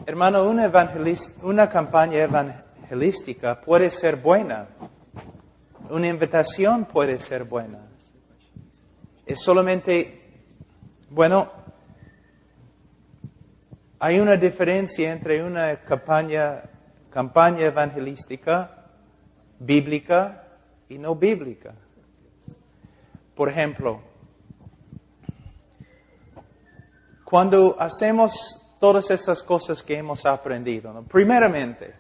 Hermano, una campaña evangelística puede ser buena. Una invitación puede ser buena. Es solamente, bueno, hay una diferencia entre una campaña evangelística, bíblica y no bíblica. Por ejemplo, cuando hacemos todas estas cosas que hemos aprendido, ¿no? Primeramente,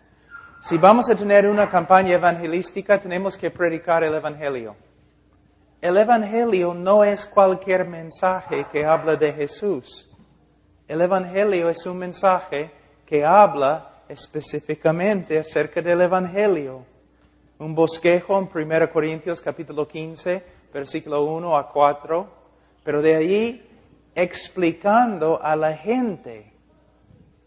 si vamos a tener una campaña evangelística, tenemos que predicar el Evangelio. El Evangelio no es cualquier mensaje que habla de Jesús. El Evangelio es un mensaje que habla específicamente acerca del Evangelio. Un bosquejo en 1 Corintios capítulo 15, versículo 1 a 4, pero de allí explicando a la gente,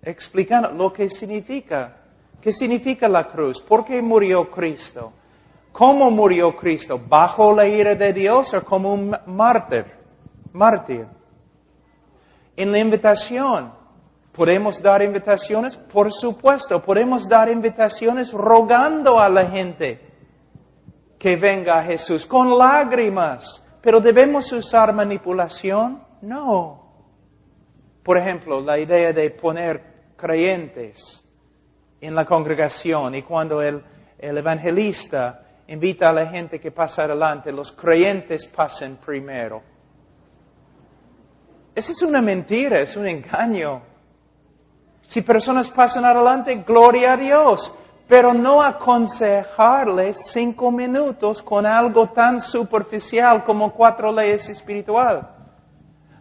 explicando lo que significa. ¿Qué significa la cruz? ¿Por qué murió Cristo? ¿Cómo murió Cristo? ¿Bajo la ira de Dios o como un mártir? En la invitación, ¿podemos dar invitaciones? Por supuesto, podemos dar invitaciones rogando a la gente que venga a Jesús con lágrimas. ¿Pero debemos usar manipulación? No. Por ejemplo, la idea de poner creyentes en la congregación y cuando el evangelista invita a la gente que pasa adelante, los creyentes pasen primero. Esa es una mentira, es un engaño. Si personas pasan adelante, gloria a Dios, pero no aconsejarles 5 minutos con algo tan superficial como 4 leyes espirituales.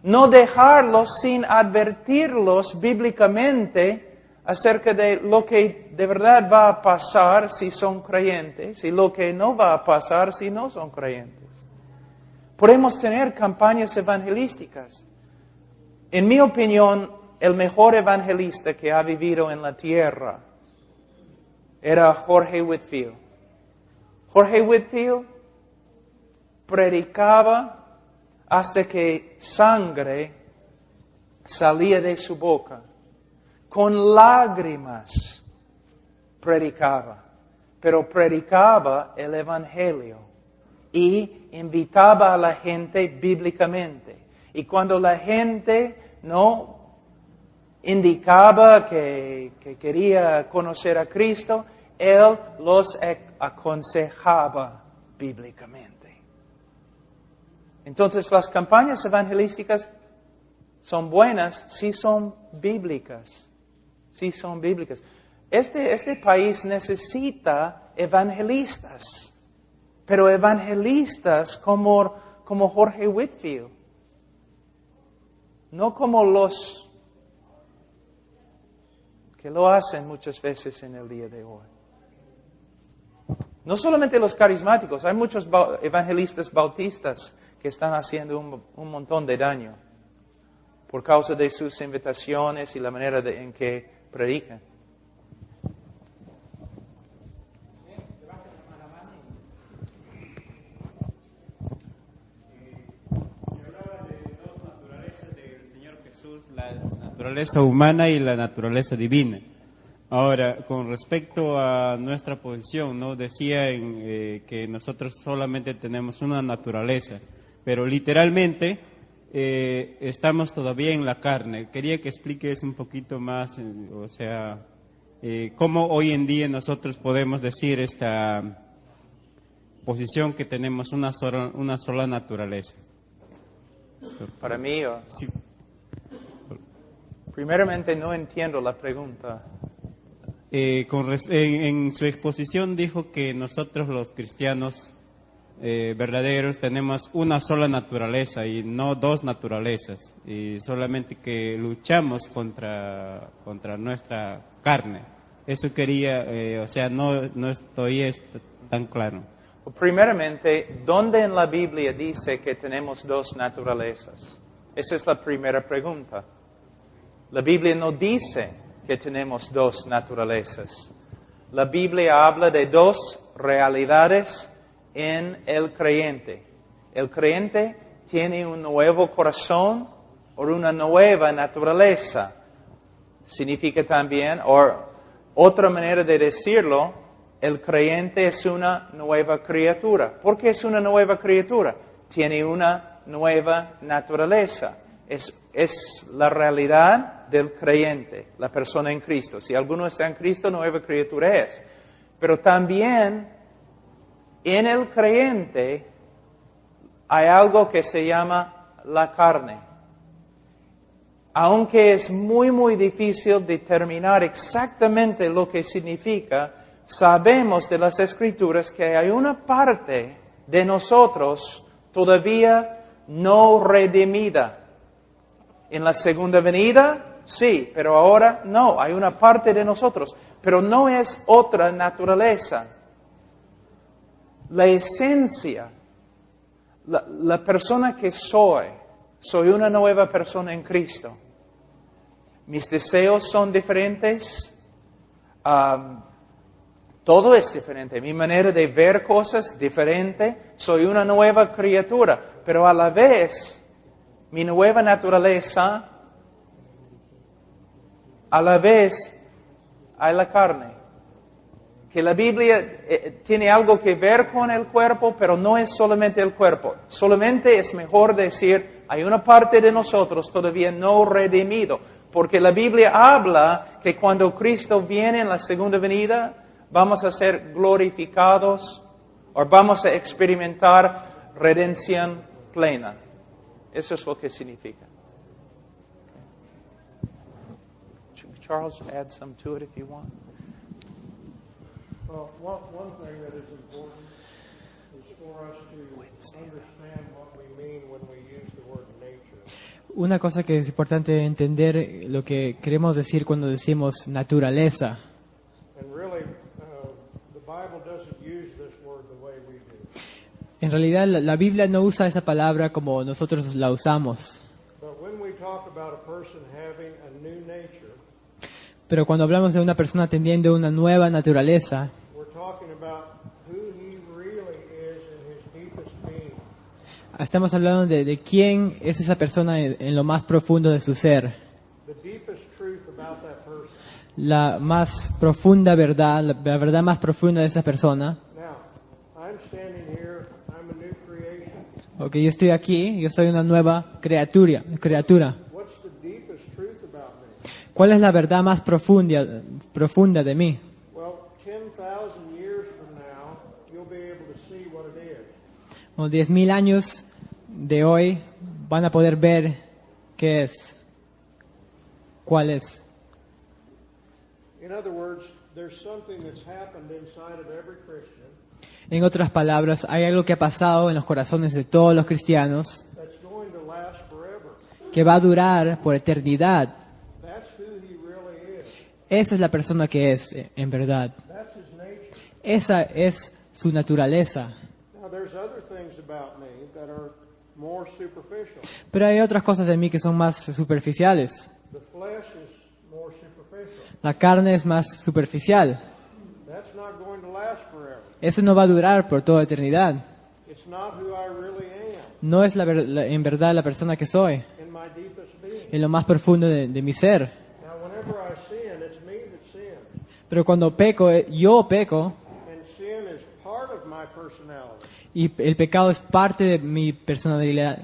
No dejarlos sin advertirlos bíblicamente acerca de lo que de verdad va a pasar si son creyentes y lo que no va a pasar si no son creyentes. Podemos tener campañas evangelísticas. En mi opinión, el mejor evangelista que ha vivido en la tierra era Jorge Whitefield. Jorge Whitefield predicaba hasta que sangre salía de su boca. Con lágrimas predicaba, pero predicaba el Evangelio y invitaba a la gente bíblicamente. Y cuando la gente no indicaba que quería conocer a Cristo, Él los aconsejaba bíblicamente. Entonces, las campañas evangelísticas son buenas si son bíblicas. Sí, son bíblicas. Este país necesita evangelistas, pero evangelistas como Jorge Whitefield, no como los que lo hacen muchas veces en el día de hoy. No solamente los carismáticos, hay muchos evangelistas bautistas que están haciendo un montón de daño por causa de sus invitaciones y la manera en que predican. Se hablaba de 2 naturalezas del Señor Jesús, la naturaleza humana y la naturaleza divina. Ahora, con respecto a nuestra posición, ¿no? Decía que nosotros solamente tenemos una naturaleza, pero literalmente estamos todavía en la carne. Quería que expliques un poquito más, cómo hoy en día nosotros podemos decir esta posición que tenemos una sola naturaleza. Para mí, Sí. primeramente no entiendo la pregunta. En su exposición dijo que nosotros los cristianos verdaderos tenemos una sola naturaleza y no 2 naturalezas, y solamente que luchamos contra nuestra carne. Eso quería, no estoy tan claro. Primeramente, ¿dónde en la Biblia dice que tenemos 2 naturalezas? Esa es la primera pregunta. La Biblia no dice que tenemos 2 naturalezas. La Biblia habla de 2 realidades en el creyente. El creyente tiene un nuevo corazón o una nueva naturaleza. significa también, o otra manera de decirlo, el creyente es una nueva criatura. ¿Por qué es una nueva criatura? Tiene una nueva naturaleza. Es la realidad del creyente, la persona en Cristo. Si alguno está en Cristo, nueva criatura es. Pero también en el creyente hay algo que se llama la carne. Aunque es muy, muy difícil determinar exactamente lo que significa, sabemos de las Escrituras que hay una parte de nosotros todavía no redimida. En la segunda venida, sí, pero ahora no. Hay una parte de nosotros, pero no es otra naturaleza. La esencia, la persona que soy una nueva persona en Cristo. Mis deseos son diferentes. Todo es diferente. Mi manera de ver cosas es diferente. Soy una nueva criatura. Pero a la vez, mi nueva naturaleza, a la vez, hay la carne. Que la Biblia tiene algo que ver con el cuerpo, pero no es solamente el cuerpo. Solamente es mejor decir, hay una parte de nosotros todavía no redimido. Porque la Biblia habla que cuando Cristo viene en la segunda venida, vamos a ser glorificados o vamos a experimentar redención plena. Eso es lo que significa. Charles, add some to it if you want. Well, one thing that is important is for us to understand what we mean when we use the word nature. Una cosa que es importante entender lo que queremos decir cuando decimos naturaleza. And really, the Bible doesn't use this word the way we do. En realidad la Biblia no usa esa palabra como nosotros la usamos. But when we talk about a person having a new nature, Pero cuando hablamos de una persona teniendo una nueva naturaleza, we're talking about who he really is in his deepest being. estamos hablando de quién es esa persona en lo más profundo de su ser. The deepest truth about that person. La más profunda verdad, la verdad más profunda de esa persona. Now, I'm standing here, I'm a new creation. Ok, yo estoy aquí, yo soy una nueva criatura. What's the deepest truth about me? ¿Cuál es la verdad más profunda de mí? Well, 10,000 years from now, you'll be able to see what it is. O 10.000 años de hoy van a poder ver qué es, cuál es. In other words, there's something that's happened inside of every Christian En otras palabras, hay algo que ha pasado en los corazones de todos los cristianos that's going to last forever. que va a durar por eternidad. That's who he really is. Esa es la persona que es, en verdad. That's his nature. Esa es su naturaleza. Now, there's other things about me that are more superficial. Pero hay otras cosas de mí que son más superficiales. The flesh is more superficial. La carne es más superficial. That's not going to last forever. Eso no va a durar por toda eternidad. It's not who I really am No es en verdad la persona que soy, in my deepest being. en lo más profundo de mi ser. Now, whenever I sin, it's me that sins. Pero cuando peco, yo peco, And sin is part of my personality. y el pecado es parte de mi personalidad,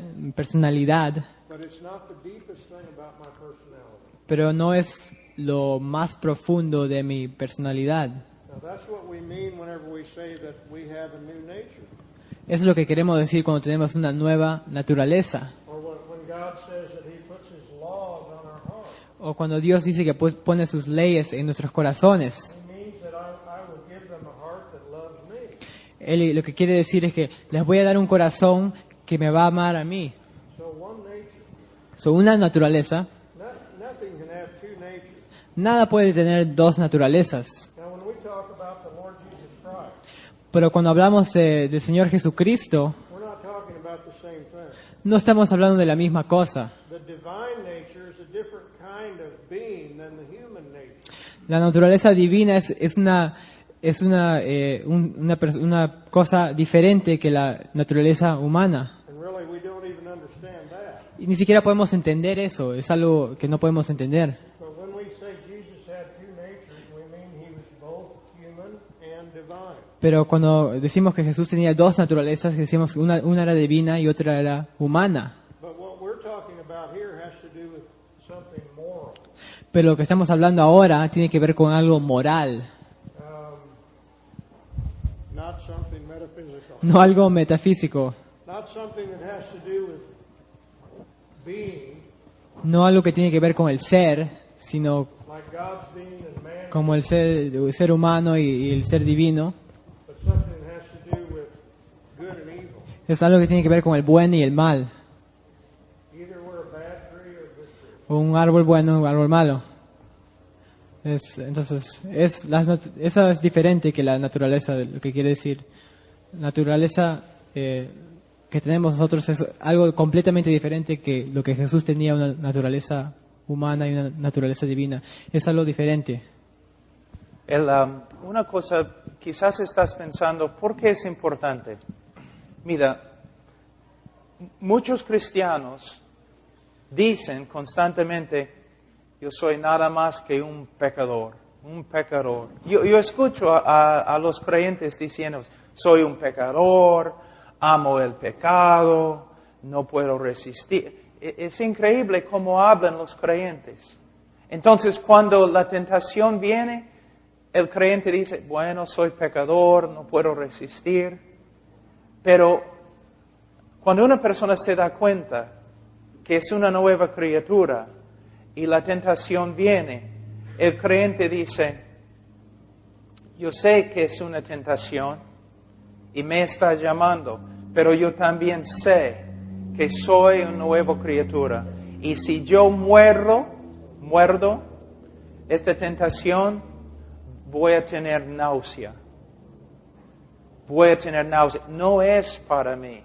But it's not the deepest thing about my personality. pero no es lo más profundo de mi personalidad. Now, that's what we mean whenever we say that we have a new nature. Eso es lo que queremos decir cuando tenemos una nueva naturaleza. Or when God says that he puts his laws on our heart. O cuando Dios dice que pone sus leyes en nuestros corazones. He means that I will give them a heart that loves me. Él lo que quiere decir es que les voy a dar un corazón que me va a amar a mí. So one nature. So, una naturaleza, Nothing can have two natures. nada puede tener dos naturalezas. Now, when we talk about the Lord Jesus Christ, Pero cuando hablamos del Señor Jesucristo, we're not talking about the same thing. no estamos hablando de la misma cosa. The divine nature is a different kind of being than the human nature. La naturaleza divina es una cosa diferente que la naturaleza humana. And really, we don't even understand that. Y ni siquiera podemos entender eso, es algo que no podemos entender. But when we say Pero cuando decimos que Jesús tenía dos naturalezas, decimos que una era divina y otra era humana. But what we're talking about here has to do with something moral. Pero lo que estamos hablando ahora tiene que ver con algo moral, Not something metaphysical. no algo metafísico, Not something that has to do with being, no algo que tiene que ver con el ser, sino like God's being and man, como el ser humano y el ser divino. but something that has to do with good and evil. Es algo que tiene que ver con el buen y el mal, Either we're a bad tree or a good tree. o un árbol bueno o un árbol malo. Entonces, esa es diferente que la naturaleza, lo que quiere decir. Naturaleza que tenemos nosotros es algo completamente diferente que lo que Jesús tenía, una naturaleza humana y una naturaleza divina. Es algo diferente. Una cosa, quizás estás pensando, ¿por qué es importante? Mira, muchos cristianos dicen constantemente, yo soy nada más que un pecador, un pecador. Yo escucho a los creyentes diciendo, soy un pecador, amo el pecado, no puedo resistir. Es increíble cómo hablan los creyentes. Entonces, cuando la tentación viene, el creyente dice, bueno, soy pecador, no puedo resistir. Pero cuando una persona se da cuenta que es una nueva criatura y la tentación viene, el creyente dice, yo sé que es una tentación y me está llamando, pero yo también sé que soy una nueva criatura. Y si yo muerdo esta tentación, voy a tener náusea. Voy a tener náusea. No es para mí.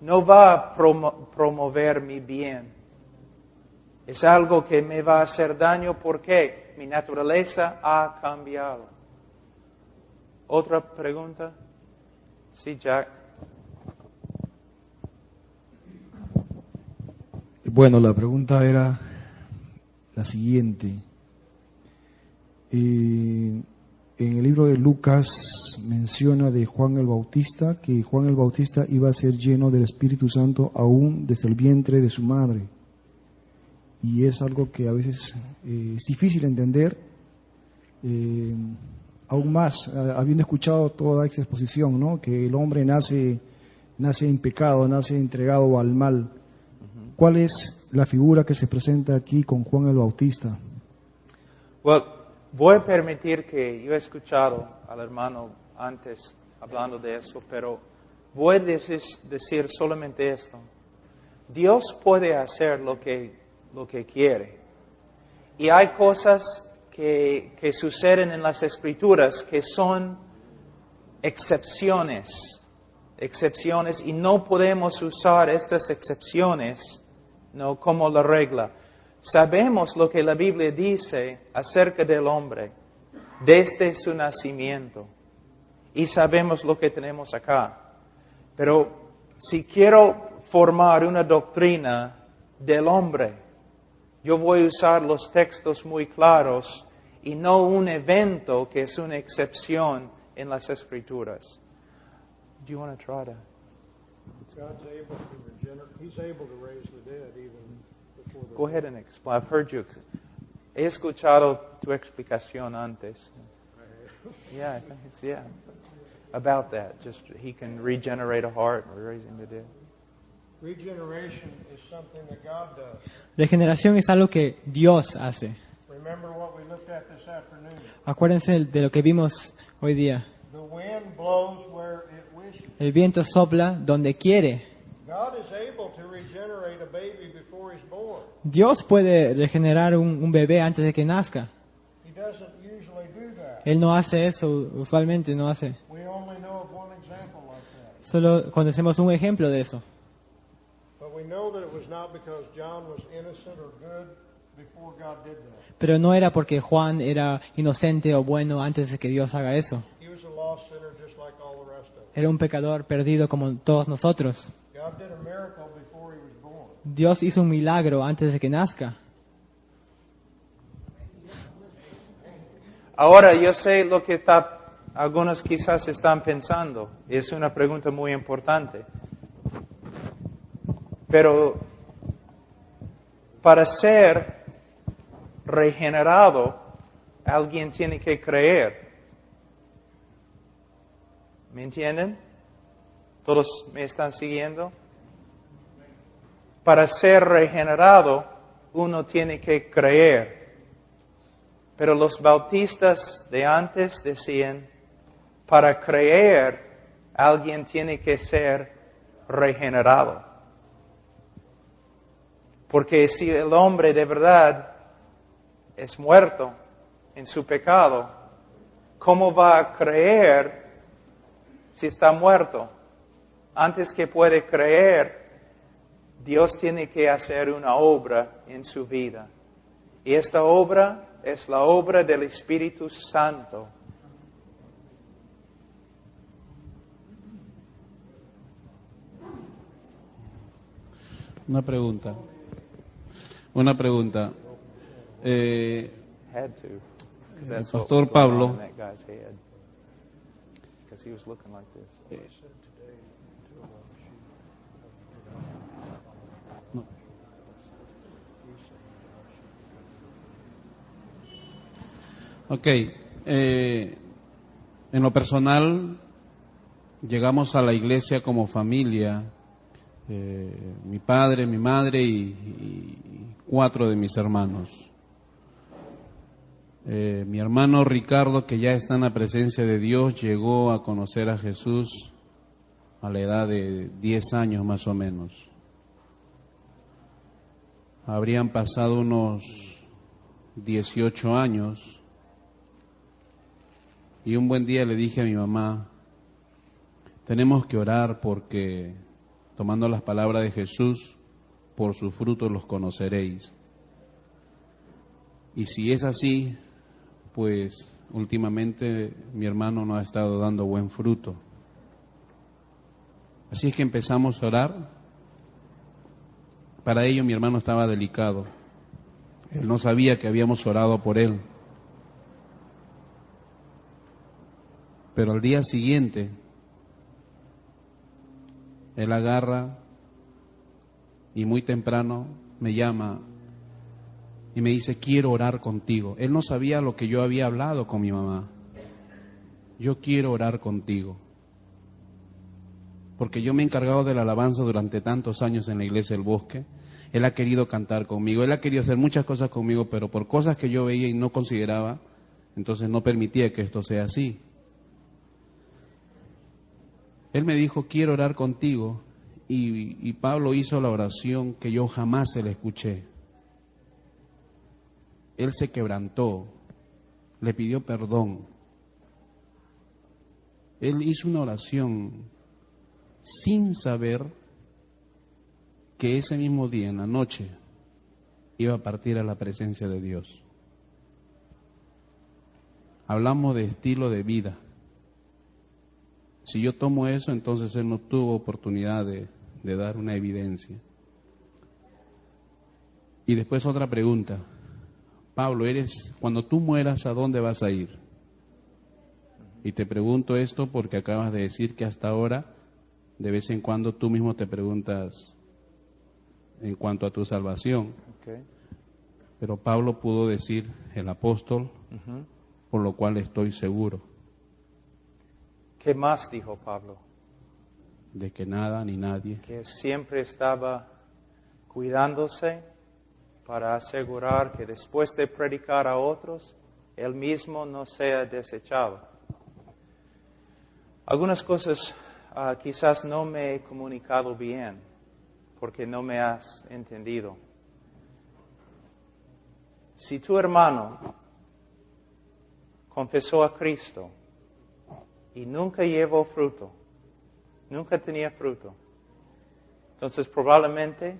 No va a promover mi bien. Es algo que me va a hacer daño porque mi naturaleza ha cambiado. ¿Otra pregunta? Sí, Jack. Bueno, la pregunta era la siguiente. En el libro de Lucas menciona de Juan el Bautista que Juan el Bautista iba a ser lleno del Espíritu Santo aún desde el vientre de su madre. Y es algo que a veces es difícil entender, aún más, habiendo escuchado toda esta exposición, ¿no? Que el hombre nace en pecado, nace entregado al mal. ¿Cuál es la figura que se presenta aquí con Juan el Bautista? Well, voy a permitir que yo he escuchado al hermano antes hablando de eso, pero voy a decir solamente esto. Dios puede hacer lo que quiere. Y hay cosas que suceden en las Escrituras que son excepciones, y no podemos usar estas excepciones, ¿no?, como la regla. Sabemos lo que la Biblia dice acerca del hombre desde su nacimiento y sabemos lo que tenemos acá. Pero si quiero formar una doctrina del hombre, yo voy a usar los textos muy claros y no un evento que es una excepción en las Escrituras. Do you want to try to? God's able to regenerate. He's able to raise the dead even before the Go ahead and explain. I've heard you. He escuchado tu explicación antes. Yeah, I think it's, about that. Just he can regenerate a heart or raising the dead. Regeneration is something that God does. Regeneración es algo que Dios hace. Remember what we looked at this afternoon. Acuérdense de lo que vimos hoy día. The wind blows where it wishes. El viento sopla donde quiere. God is able to regenerate a baby before he's born. Dios puede regenerar un bebé antes de que nazca. He doesn't usually do that. Él no hace eso, usualmente no hace. We only know of one example like that. Solo conocemos un ejemplo de eso. But we know that it was not because John was innocent or good before God did that. Pero no era porque Juan era inocente o bueno antes de que Dios haga eso. He was a lost sinner just like all the rest of us. Era un pecador perdido como todos nosotros. God did a miracle before he was born. Dios hizo un milagro antes de que nazca. Ahora yo sé lo que está algunos quizás están pensando, es una pregunta muy importante, pero para ser regenerado, alguien tiene que creer. ¿Me entienden? ¿Todos me están siguiendo? Para ser regenerado, uno tiene que creer. Pero los bautistas de antes decían, para creer, alguien tiene que ser regenerado. Porque si el hombre de verdad es muerto en su pecado, ¿cómo va a creer si está muerto? Antes que puede creer, Dios tiene que hacer una obra en su vida. Y esta obra es la obra del Espíritu Santo. Una pregunta. Had to, 'cause that's El what pastor was going Pablo on in that guy's head. 'Cause he was looking like this. Ok, en lo personal, llegamos a la iglesia como familia, mi padre, mi madre y 4 de mis hermanos. Mi hermano Ricardo, que ya está en la presencia de Dios, llegó a conocer a Jesús a la edad de 10 años más o menos. Habrían pasado unos 18 años. Y un buen día le dije a mi mamá, tenemos que orar porque, tomando las palabras de Jesús, por sus frutos los conoceréis. Y si es así, pues últimamente mi hermano no ha estado dando buen fruto. Así es que empezamos a orar. Para ello mi hermano estaba delicado. Él no sabía que habíamos orado por él. Pero al día siguiente, él agarra y muy temprano me llama y me dice, quiero orar contigo. Él no sabía lo que yo había hablado con mi mamá. Yo quiero orar contigo. Porque yo me he encargado de la alabanza durante tantos años en la iglesia del Bosque. Él ha querido cantar conmigo, él ha querido hacer muchas cosas conmigo, pero por cosas que yo veía y no consideraba, entonces no permitía que esto sea así. Él me dijo, quiero orar contigo, y Pablo hizo la oración que yo jamás se la escuché. Él se quebrantó, le pidió perdón. Él hizo una oración sin saber que ese mismo día, en la noche, iba a partir a la presencia de Dios. Hablamos de estilo de vida. Si yo tomo eso, entonces él no tuvo oportunidad de dar una evidencia. Y después otra pregunta. Pablo, cuando tú mueras, ¿a dónde vas a ir? Y te pregunto esto porque acabas de decir que hasta ahora, de vez en cuando tú mismo te preguntas en cuanto a tu salvación. Okay. Pero Pablo pudo decir, el apóstol, por lo cual estoy seguro. ¿Qué más dijo Pablo? De que nada ni nadie. Que siempre estaba cuidándose para asegurar que después de predicar a otros, él mismo no sea desechado. Algunas cosas quizás no me he comunicado bien, porque no me has entendido. Si tu hermano confesó a Cristo y nunca llevó fruto, nunca tenía fruto, entonces probablemente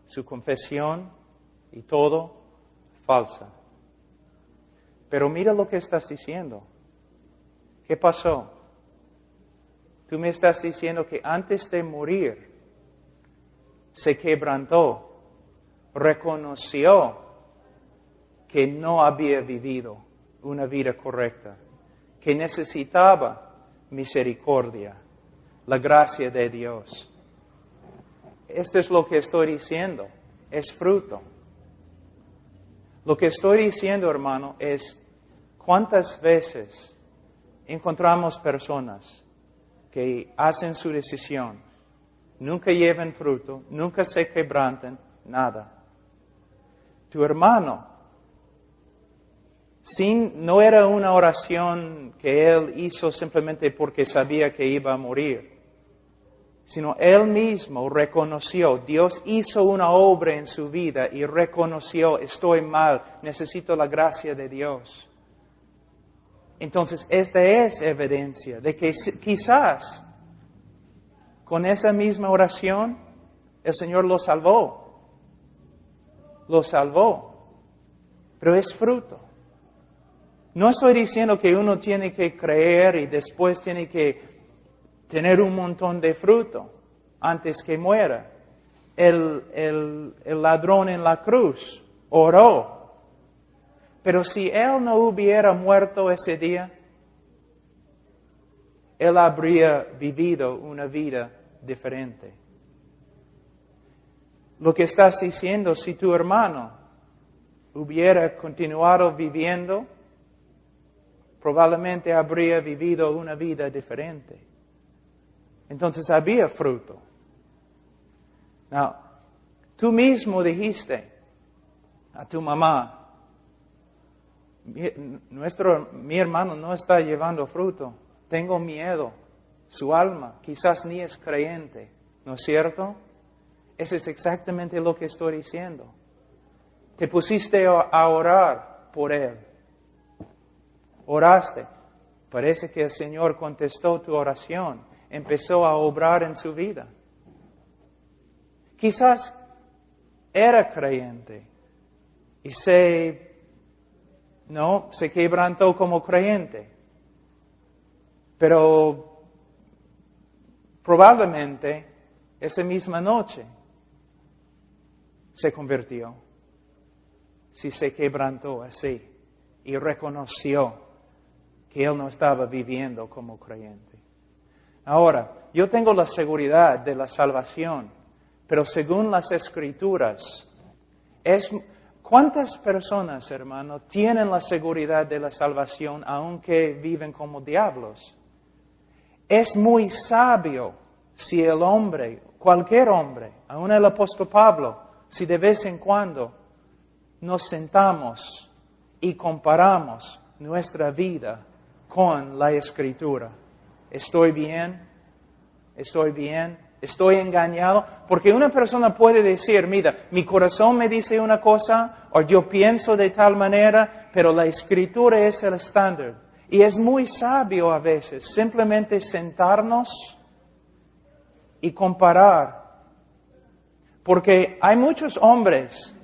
su confesión y todo falsa. Pero mira lo que estás diciendo. ¿Qué pasó? Tú me estás diciendo que antes de morir se quebrantó, reconoció que no había vivido una vida correcta que necesitaba misericordia, la gracia de Dios. Esto es lo que estoy diciendo, es fruto. Lo que estoy diciendo, hermano, es cuántas veces encontramos personas que hacen su decisión, nunca llevan fruto, nunca se quebrantan, nada. Tu hermano, no era una oración que él hizo simplemente porque sabía que iba a morir, sino él mismo reconoció, Dios hizo una obra en su vida y reconoció, estoy mal, necesito la gracia de Dios. Entonces, esta es evidencia de que quizás con esa misma oración el Señor lo salvó. Lo salvó. Pero es fruto. No estoy diciendo que uno tiene que creer y después tiene que tener un montón de fruto antes que muera. El ladrón en la cruz oró. Pero si él no hubiera muerto ese día, él habría vivido una vida diferente. Lo que estás diciendo, si tu hermano hubiera continuado viviendo, probablemente habría vivido una vida diferente. Entonces había fruto. Now, tú mismo dijiste a tu mamá, mi hermano no está llevando fruto, tengo miedo, su alma quizás ni es creyente, ¿no es cierto? Eso es exactamente lo que estoy diciendo. Te pusiste a orar por él, oraste, parece que el Señor contestó tu oración, empezó a obrar en su vida. Quizás era creyente y se quebrantó como creyente. Pero probablemente esa misma noche se convirtió. Si se quebrantó así y reconoció que él no estaba viviendo como creyente. Ahora, yo tengo la seguridad de la salvación, pero según las Escrituras, ¿cuántas personas, hermano, tienen la seguridad de la salvación aunque viven como diablos? Es muy sabio si el hombre, cualquier hombre, aún el apóstol Pablo, si de vez en cuando nos sentamos y comparamos nuestra vida con la Escritura. ¿Estoy bien? ¿Estoy bien? ¿Estoy engañado? Porque una persona puede decir, mira, mi corazón me dice una cosa, o yo pienso de tal manera, pero la Escritura es el estándar. Y es muy sabio a veces simplemente sentarnos y comparar. Porque hay muchos hombres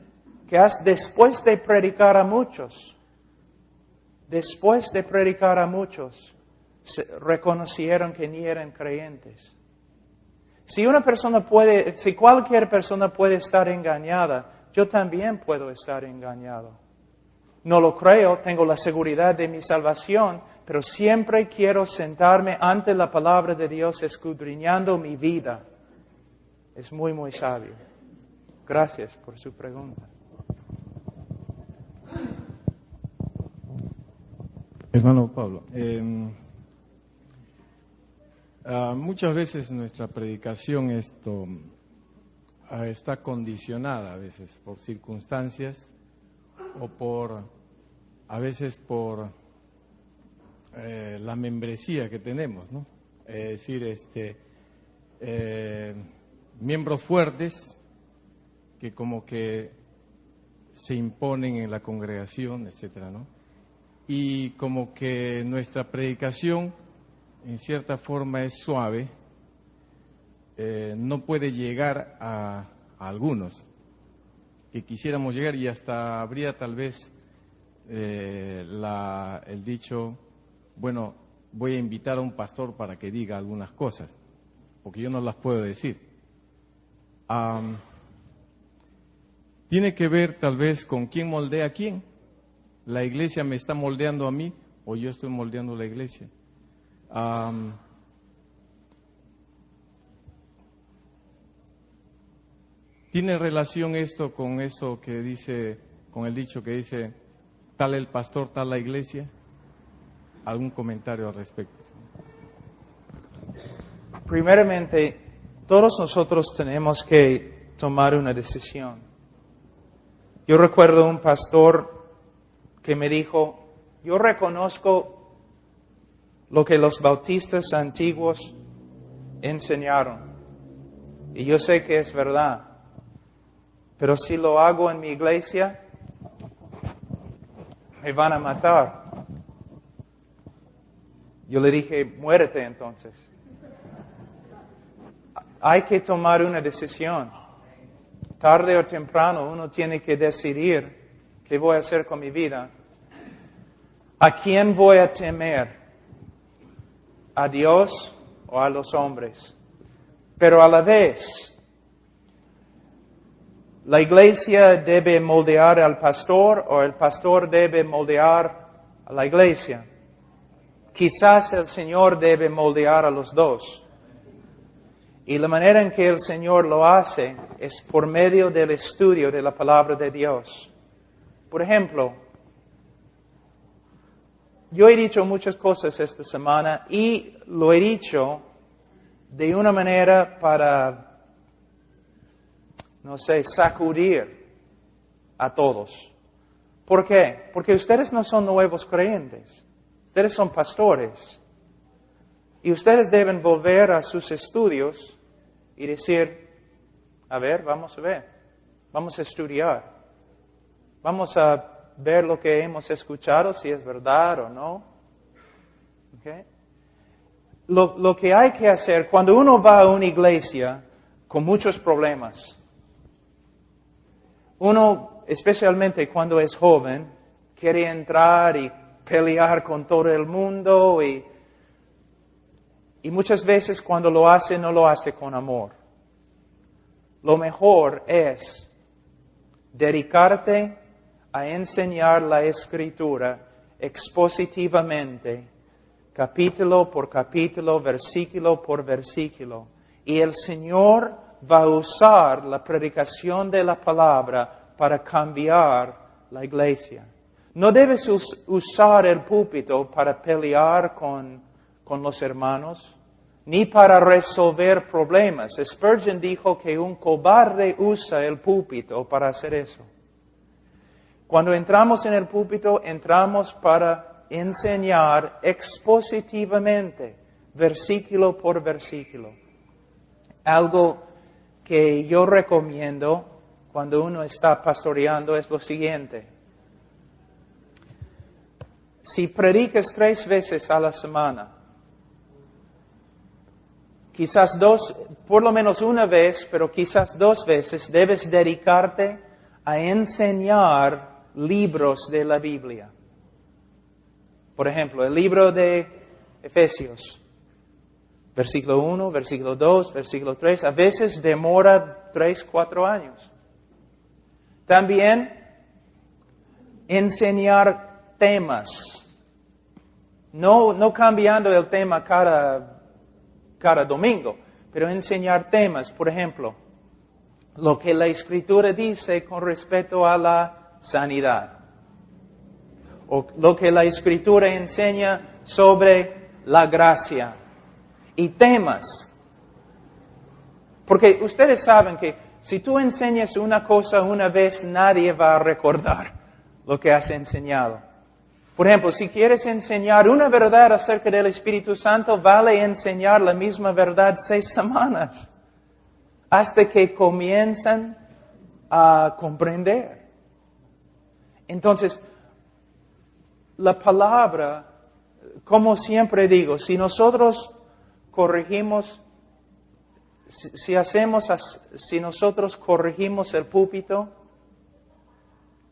que después de predicar a muchos, reconocieron que ni eran creyentes. Si cualquier persona puede estar engañada, yo también puedo estar engañado. No lo creo, tengo la seguridad de mi salvación, pero siempre quiero sentarme ante la palabra de Dios escudriñando mi vida. Es muy, muy sabio. Gracias por su pregunta. Hermano Pablo, muchas veces nuestra predicación está condicionada a veces por circunstancias o a veces por la membresía que tenemos, ¿no? Es decir, miembros fuertes que como que se imponen en la congregación, etcétera, ¿no? Y como que nuestra predicación en cierta forma es suave, no puede llegar a algunos que quisiéramos llegar, y hasta habría tal vez el dicho, bueno, voy a invitar a un pastor para que diga algunas cosas, porque yo no las puedo decir. Tiene que ver tal vez con quién moldea a quién. La iglesia me está moldeando a mí o yo estoy moldeando la iglesia. ¿Tiene relación esto con eso que dice, con el dicho que dice, tal el pastor, tal la iglesia? ¿Algún comentario al respecto? Primeramente, todos nosotros tenemos que tomar una decisión. Yo recuerdo un pastor que me dijo, yo reconozco lo que los bautistas antiguos enseñaron. Y yo sé que es verdad. Pero si lo hago en mi iglesia, me van a matar. Yo le dije, muérete entonces. Hay que tomar una decisión. Tarde o temprano uno tiene que decidir qué voy a hacer con mi vida. ¿A quién voy a temer? ¿A Dios o a los hombres? Pero a la vez, ¿la iglesia debe moldear al pastor o el pastor debe moldear a la iglesia? Quizás el Señor debe moldear a los dos. Y la manera en que el Señor lo hace es por medio del estudio de la palabra de Dios. Por ejemplo, yo he dicho muchas cosas esta semana y lo he dicho de una manera para, no sé, sacudir a todos. ¿Por qué? Porque ustedes no son nuevos creyentes. Ustedes son pastores. Y ustedes deben volver a sus estudios y decir, a ver, vamos a ver. Vamos a estudiar. Vamos a ver lo que hemos escuchado, si es verdad o no. ¿Okay? Lo que hay que hacer cuando uno va a una iglesia con muchos problemas, uno, especialmente cuando es joven, quiere entrar y pelear con todo el mundo y muchas veces cuando lo hace, no lo hace con amor. Lo mejor es dedicarte a enseñar la Escritura expositivamente, capítulo por capítulo, versículo por versículo. Y el Señor va a usar la predicación de la palabra para cambiar la iglesia. No debes usar el púlpito para pelear con los hermanos, ni para resolver problemas. Spurgeon dijo que un cobarde usa el púlpito para hacer eso. Cuando entramos en el púlpito, entramos para enseñar expositivamente, versículo por versículo. Algo que yo recomiendo cuando uno está pastoreando es lo siguiente. Si predicas 3 veces a la semana, quizás 2, por lo menos una vez, pero quizás 2 veces, debes dedicarte a enseñar libros de la Biblia. Por ejemplo, el libro de Efesios, versículo 1, versículo 2, versículo 3, a veces demora 3, 4 años. También enseñar temas, no cambiando el tema cada domingo, pero enseñar temas. Por ejemplo, lo que la Escritura dice con respecto a la sanidad, o lo que la Escritura enseña sobre la gracia, y temas. Porque ustedes saben que si tú enseñas una cosa una vez, nadie va a recordar lo que has enseñado. Por ejemplo, si quieres enseñar una verdad acerca del Espíritu Santo, vale enseñar la misma verdad 6 semanas, hasta que comiencen a comprender. Entonces, la palabra, como siempre digo, si nosotros corregimos, si nosotros corregimos el púlpito,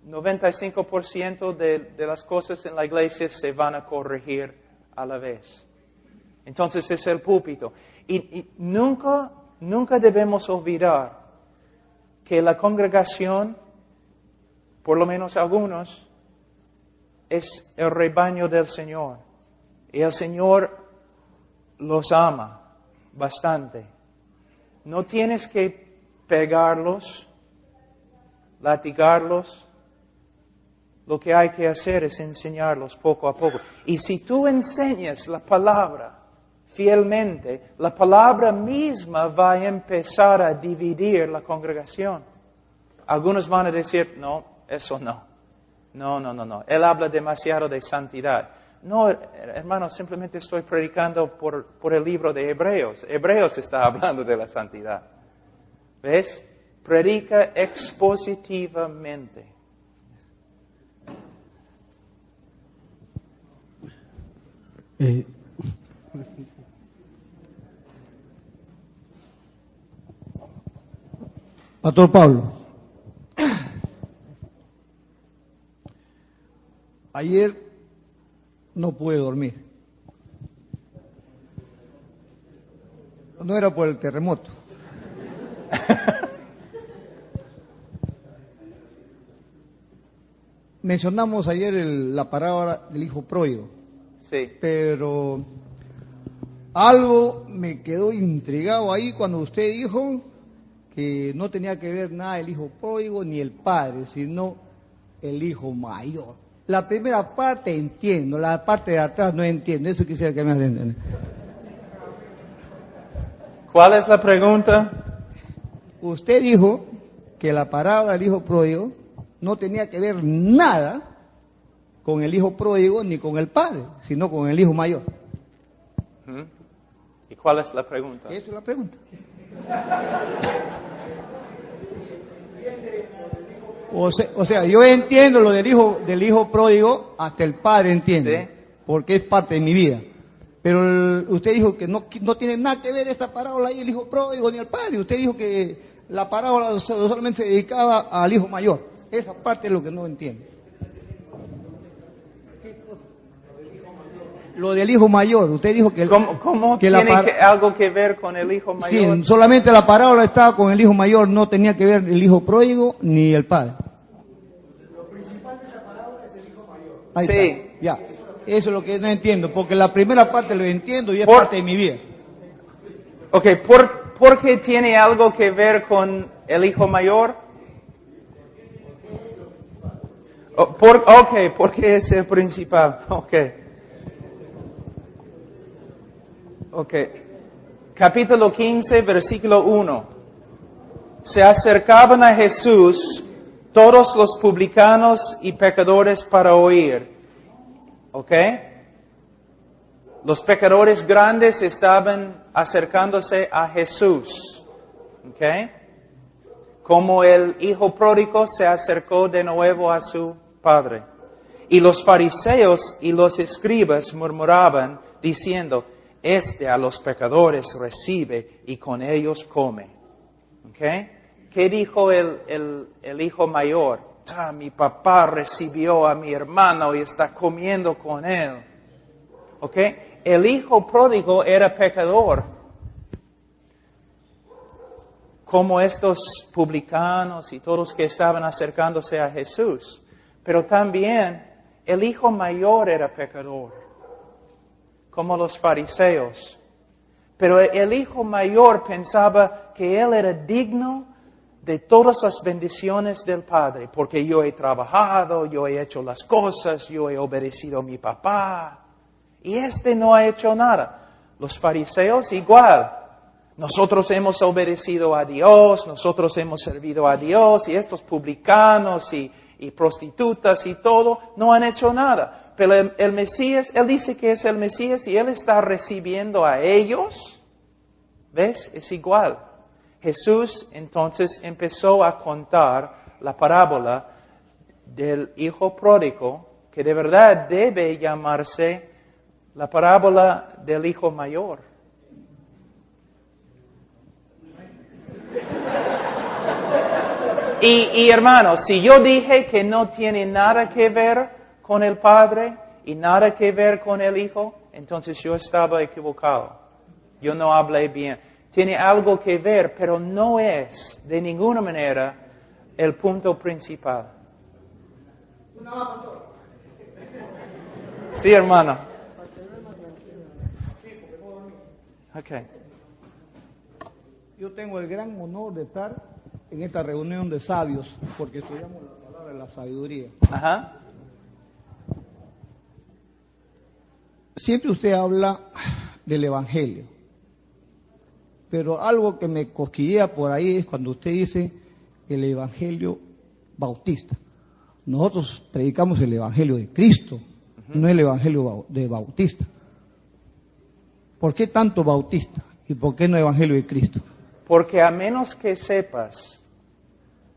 95% de las cosas en la iglesia se van a corregir a la vez. Entonces es el púlpito. Y nunca debemos olvidar que la congregación, por lo menos algunos, es el rebaño del Señor. Y el Señor los ama bastante. No tienes que pegarlos, latigarlos. Lo que hay que hacer es enseñarlos poco a poco. Y si tú enseñas la palabra fielmente, la palabra misma va a empezar a dividir la congregación. Algunos van a decir, no, eso no. No. Él habla demasiado de santidad. No, hermano, simplemente estoy predicando por el libro de Hebreos. Hebreos está hablando de la santidad. ¿Ves? Predica expositivamente. Pastor Pablo, ayer no pude dormir. No era por el terremoto. Mencionamos ayer la parábola del hijo pródigo. Sí. Pero algo me quedó intrigado ahí cuando usted dijo que no tenía que ver nada el hijo pródigo ni el padre, sino el hijo mayor. La primera parte entiendo, la parte de atrás no entiendo. Eso quisiera que me entiendan. ¿Cuál es la pregunta? Usted dijo que la parábola del hijo pródigo no tenía que ver nada con el hijo pródigo ni con el padre, sino con el hijo mayor. ¿Y cuál es la pregunta? Esa es la pregunta. O sea, yo entiendo lo del hijo pródigo, hasta el padre entiende, ¿Sí? porque es parte de mi vida. Pero usted dijo que no tiene nada que ver esta parábola ahí el hijo pródigo ni el padre. Usted dijo que la parábola solamente se dedicaba al hijo mayor. Esa parte es lo que no entiendo. Lo del hijo mayor, usted dijo que... ¿Cómo que tiene algo que ver con el hijo mayor? Sí, solamente la parábola estaba con el hijo mayor, no tenía que ver el hijo pródigo ni el padre. Lo principal de esa parábola es el hijo mayor. Ahí Sí. está, ya. Eso es lo que no entiendo, porque la primera parte lo entiendo y es parte de mi vida. Ok, ¿por qué tiene algo que ver con el hijo mayor? Porque es el principal. Ok. Capítulo 15, versículo 1. Se acercaban a Jesús todos los publicanos y pecadores para oír. ¿Ok? Los pecadores grandes estaban acercándose a Jesús. ¿Ok? Como el hijo pródigo se acercó de nuevo a su padre. Y los fariseos y los escribas murmuraban diciendo, este a los pecadores recibe y con ellos come. ¿Ok? ¿Qué dijo el hijo mayor? Mi papá recibió a mi hermano y está comiendo con él. ¿Ok? El hijo pródigo era pecador. Como estos publicanos y todos que estaban acercándose a Jesús. Pero también el hijo mayor era pecador. Como los fariseos. Pero el hijo mayor pensaba que él era digno de todas las bendiciones del Padre, porque yo he trabajado, yo he hecho las cosas, yo he obedecido a mi papá, y este no ha hecho nada. Los fariseos igual. Nosotros hemos obedecido a Dios, nosotros hemos servido a Dios, y estos publicanos y prostitutas y todo no han hecho nada. Pero el Mesías, Él dice que es el Mesías y Él está recibiendo a ellos. ¿Ves? Es igual. Jesús entonces empezó a contar la parábola del hijo pródigo, que de verdad debe llamarse la parábola del hijo mayor. Y hermanos, si yo dije que no tiene nada que ver con el Padre y nada que ver con el Hijo, entonces yo estaba equivocado. Yo no hablé bien. Tiene algo que ver, pero no es de ninguna manera el punto principal. Sí, hermano. Okay. Yo tengo el gran honor de estar en esta reunión de sabios, porque estudiamos la palabra de la sabiduría. Ajá. Siempre usted habla del Evangelio, pero algo que me cosquillea por ahí es cuando usted dice el Evangelio bautista. Nosotros predicamos el Evangelio de Cristo, no el Evangelio de Bautista. ¿Por qué tanto Bautista? ¿Y por qué no Evangelio de Cristo? Porque a menos que sepas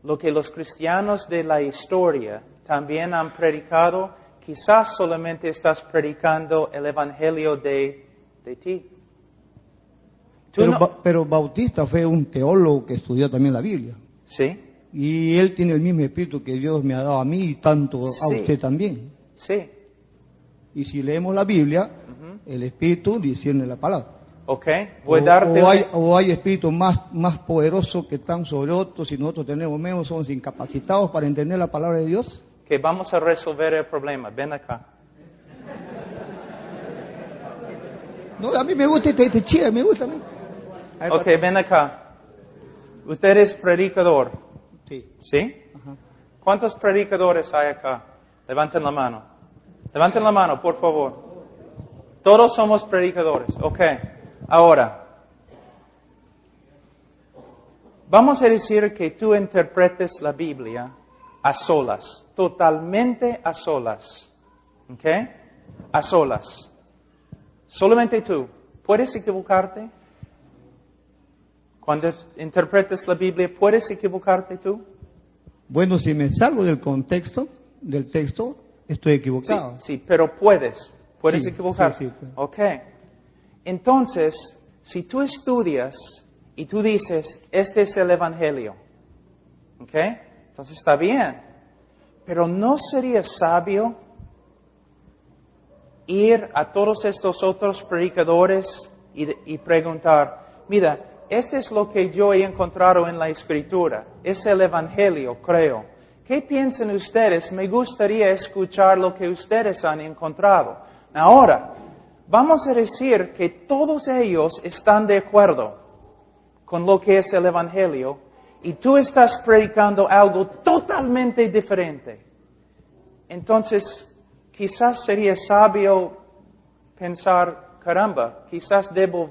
lo que los cristianos de la historia también han predicado, quizás solamente estás predicando el Evangelio de ti. Pero Bautista fue un teólogo que estudió también la Biblia. Sí. Y él tiene el mismo espíritu que Dios me ha dado a mí y tanto a Sí. usted también. Sí. Y si leemos la Biblia, el espíritu discierne la palabra. Ok. Voy a darte O hay espíritus más poderosos que están sobre otros y nosotros tenemos menos, somos incapacitados para entender la palabra de Dios. que vamos a resolver el problema. Ven acá. No, a mí me gusta este chido, me gusta a mí. Ok, ven acá. Usted es predicador. Sí. ¿Sí? ¿Cuántos predicadores hay acá? Levanten la mano. Levanten la mano, por favor. Todos somos predicadores. Ok. Ahora, vamos a decir que tú interpretes la Biblia a solas, totalmente a solas. ¿Ok? A solas. Solamente tú. ¿Puedes equivocarte? Cuando interpretes la Biblia, ¿puedes equivocarte tú? Bueno, si me salgo del contexto del texto, estoy equivocado. Sí, pero puedes Sí, equivocarte. sí, sí. Ok. Entonces, si tú estudias y tú dices, este es el Evangelio, ok, entonces está bien. Pero ¿no sería sabio ir a todos estos otros predicadores y preguntar, mira, este es lo que yo he encontrado en la Escritura, es el Evangelio, creo. ¿Qué piensan ustedes? Me gustaría escuchar lo que ustedes han encontrado. Ahora, vamos a decir que todos ellos están de acuerdo con lo que es el Evangelio y tú estás predicando algo totalmente diferente. Entonces, quizás sería sabio pensar, caramba, quizás debo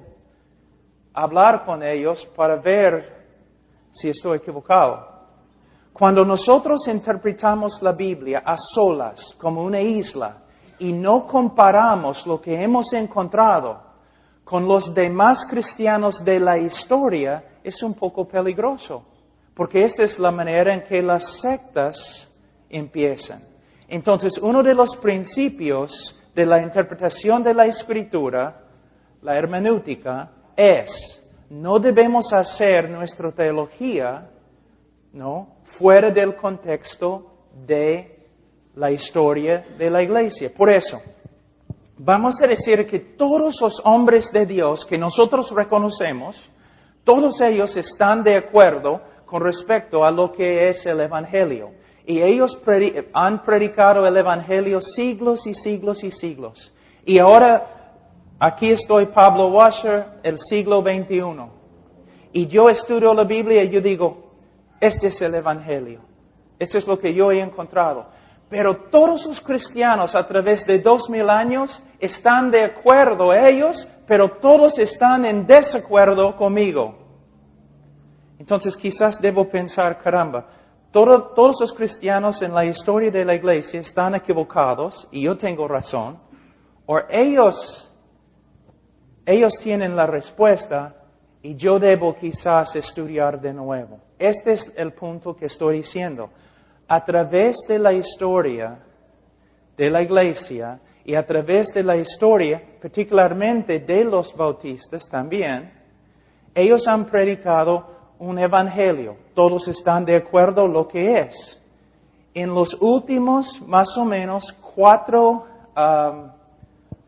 hablar con ellos para ver si estoy equivocado. Cuando nosotros interpretamos la Biblia a solas, como una isla, y no comparamos lo que hemos encontrado con los demás cristianos de la historia, es un poco peligroso, porque esta es la manera en que las sectas empiezan. Entonces, uno de los principios de la interpretación de la Escritura, la hermenéutica, es, no debemos hacer nuestra teología, ¿no?, fuera del contexto de la historia de la iglesia. Por eso, vamos a decir que todos los hombres de Dios que nosotros reconocemos, todos ellos están de acuerdo con respecto a lo que es el Evangelio. Y ellos han predicado el Evangelio siglos y siglos y siglos. Y ahora, aquí estoy, Pablo Washer, el siglo XXI. Y yo estudio la Biblia y yo digo, este es el Evangelio. Esto es lo que yo he encontrado. Pero todos los cristianos a través de 2000 años están de acuerdo ellos, pero todos están en desacuerdo conmigo. Entonces quizás debo pensar, caramba, todos los cristianos en la historia de la iglesia están equivocados y yo tengo razón. O ellos tienen la respuesta y yo debo quizás estudiar de nuevo. Este es el punto que estoy diciendo. A través de la historia de la iglesia y a través de la historia, particularmente de los bautistas también, ellos han predicado un evangelio. Todos están de acuerdo en lo que es. En los últimos, más o menos,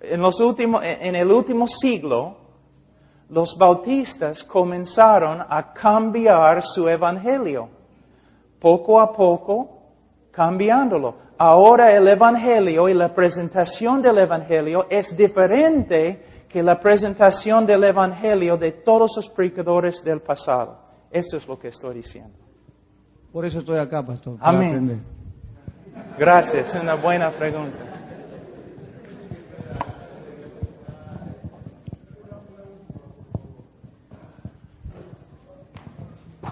en el último siglo, los bautistas comenzaron a cambiar su evangelio. Poco a poco, cambiándolo. ahora el Evangelio y la presentación del Evangelio es diferente que la presentación del Evangelio de todos los predicadores del pasado. Eso es lo que estoy diciendo. Por eso estoy acá, pastor. Para Amén. aprender. Gracias, una buena pregunta.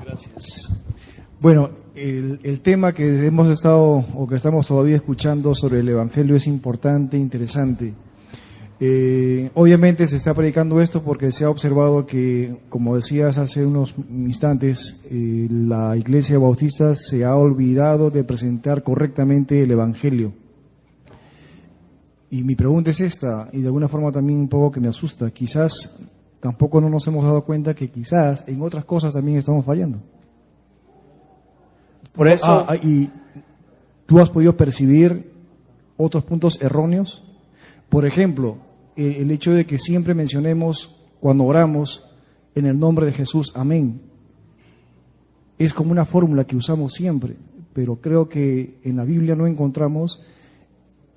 Gracias. Bueno, el tema que hemos estado o que estamos todavía escuchando sobre el Evangelio es importante, interesante. Obviamente se está predicando esto porque se ha observado que, como decías hace unos instantes, la Iglesia Bautista se ha olvidado de presentar correctamente el Evangelio. Y mi pregunta es esta, y de alguna forma también un poco que me asusta. Quizás tampoco no nos hemos dado cuenta que quizás en otras cosas también estamos fallando. Por eso, ¿y tú has podido percibir otros puntos erróneos? Por ejemplo, el hecho de que siempre mencionemos cuando oramos en el nombre de Jesús, amén. Es como una fórmula que usamos siempre, pero creo que en la Biblia no encontramos.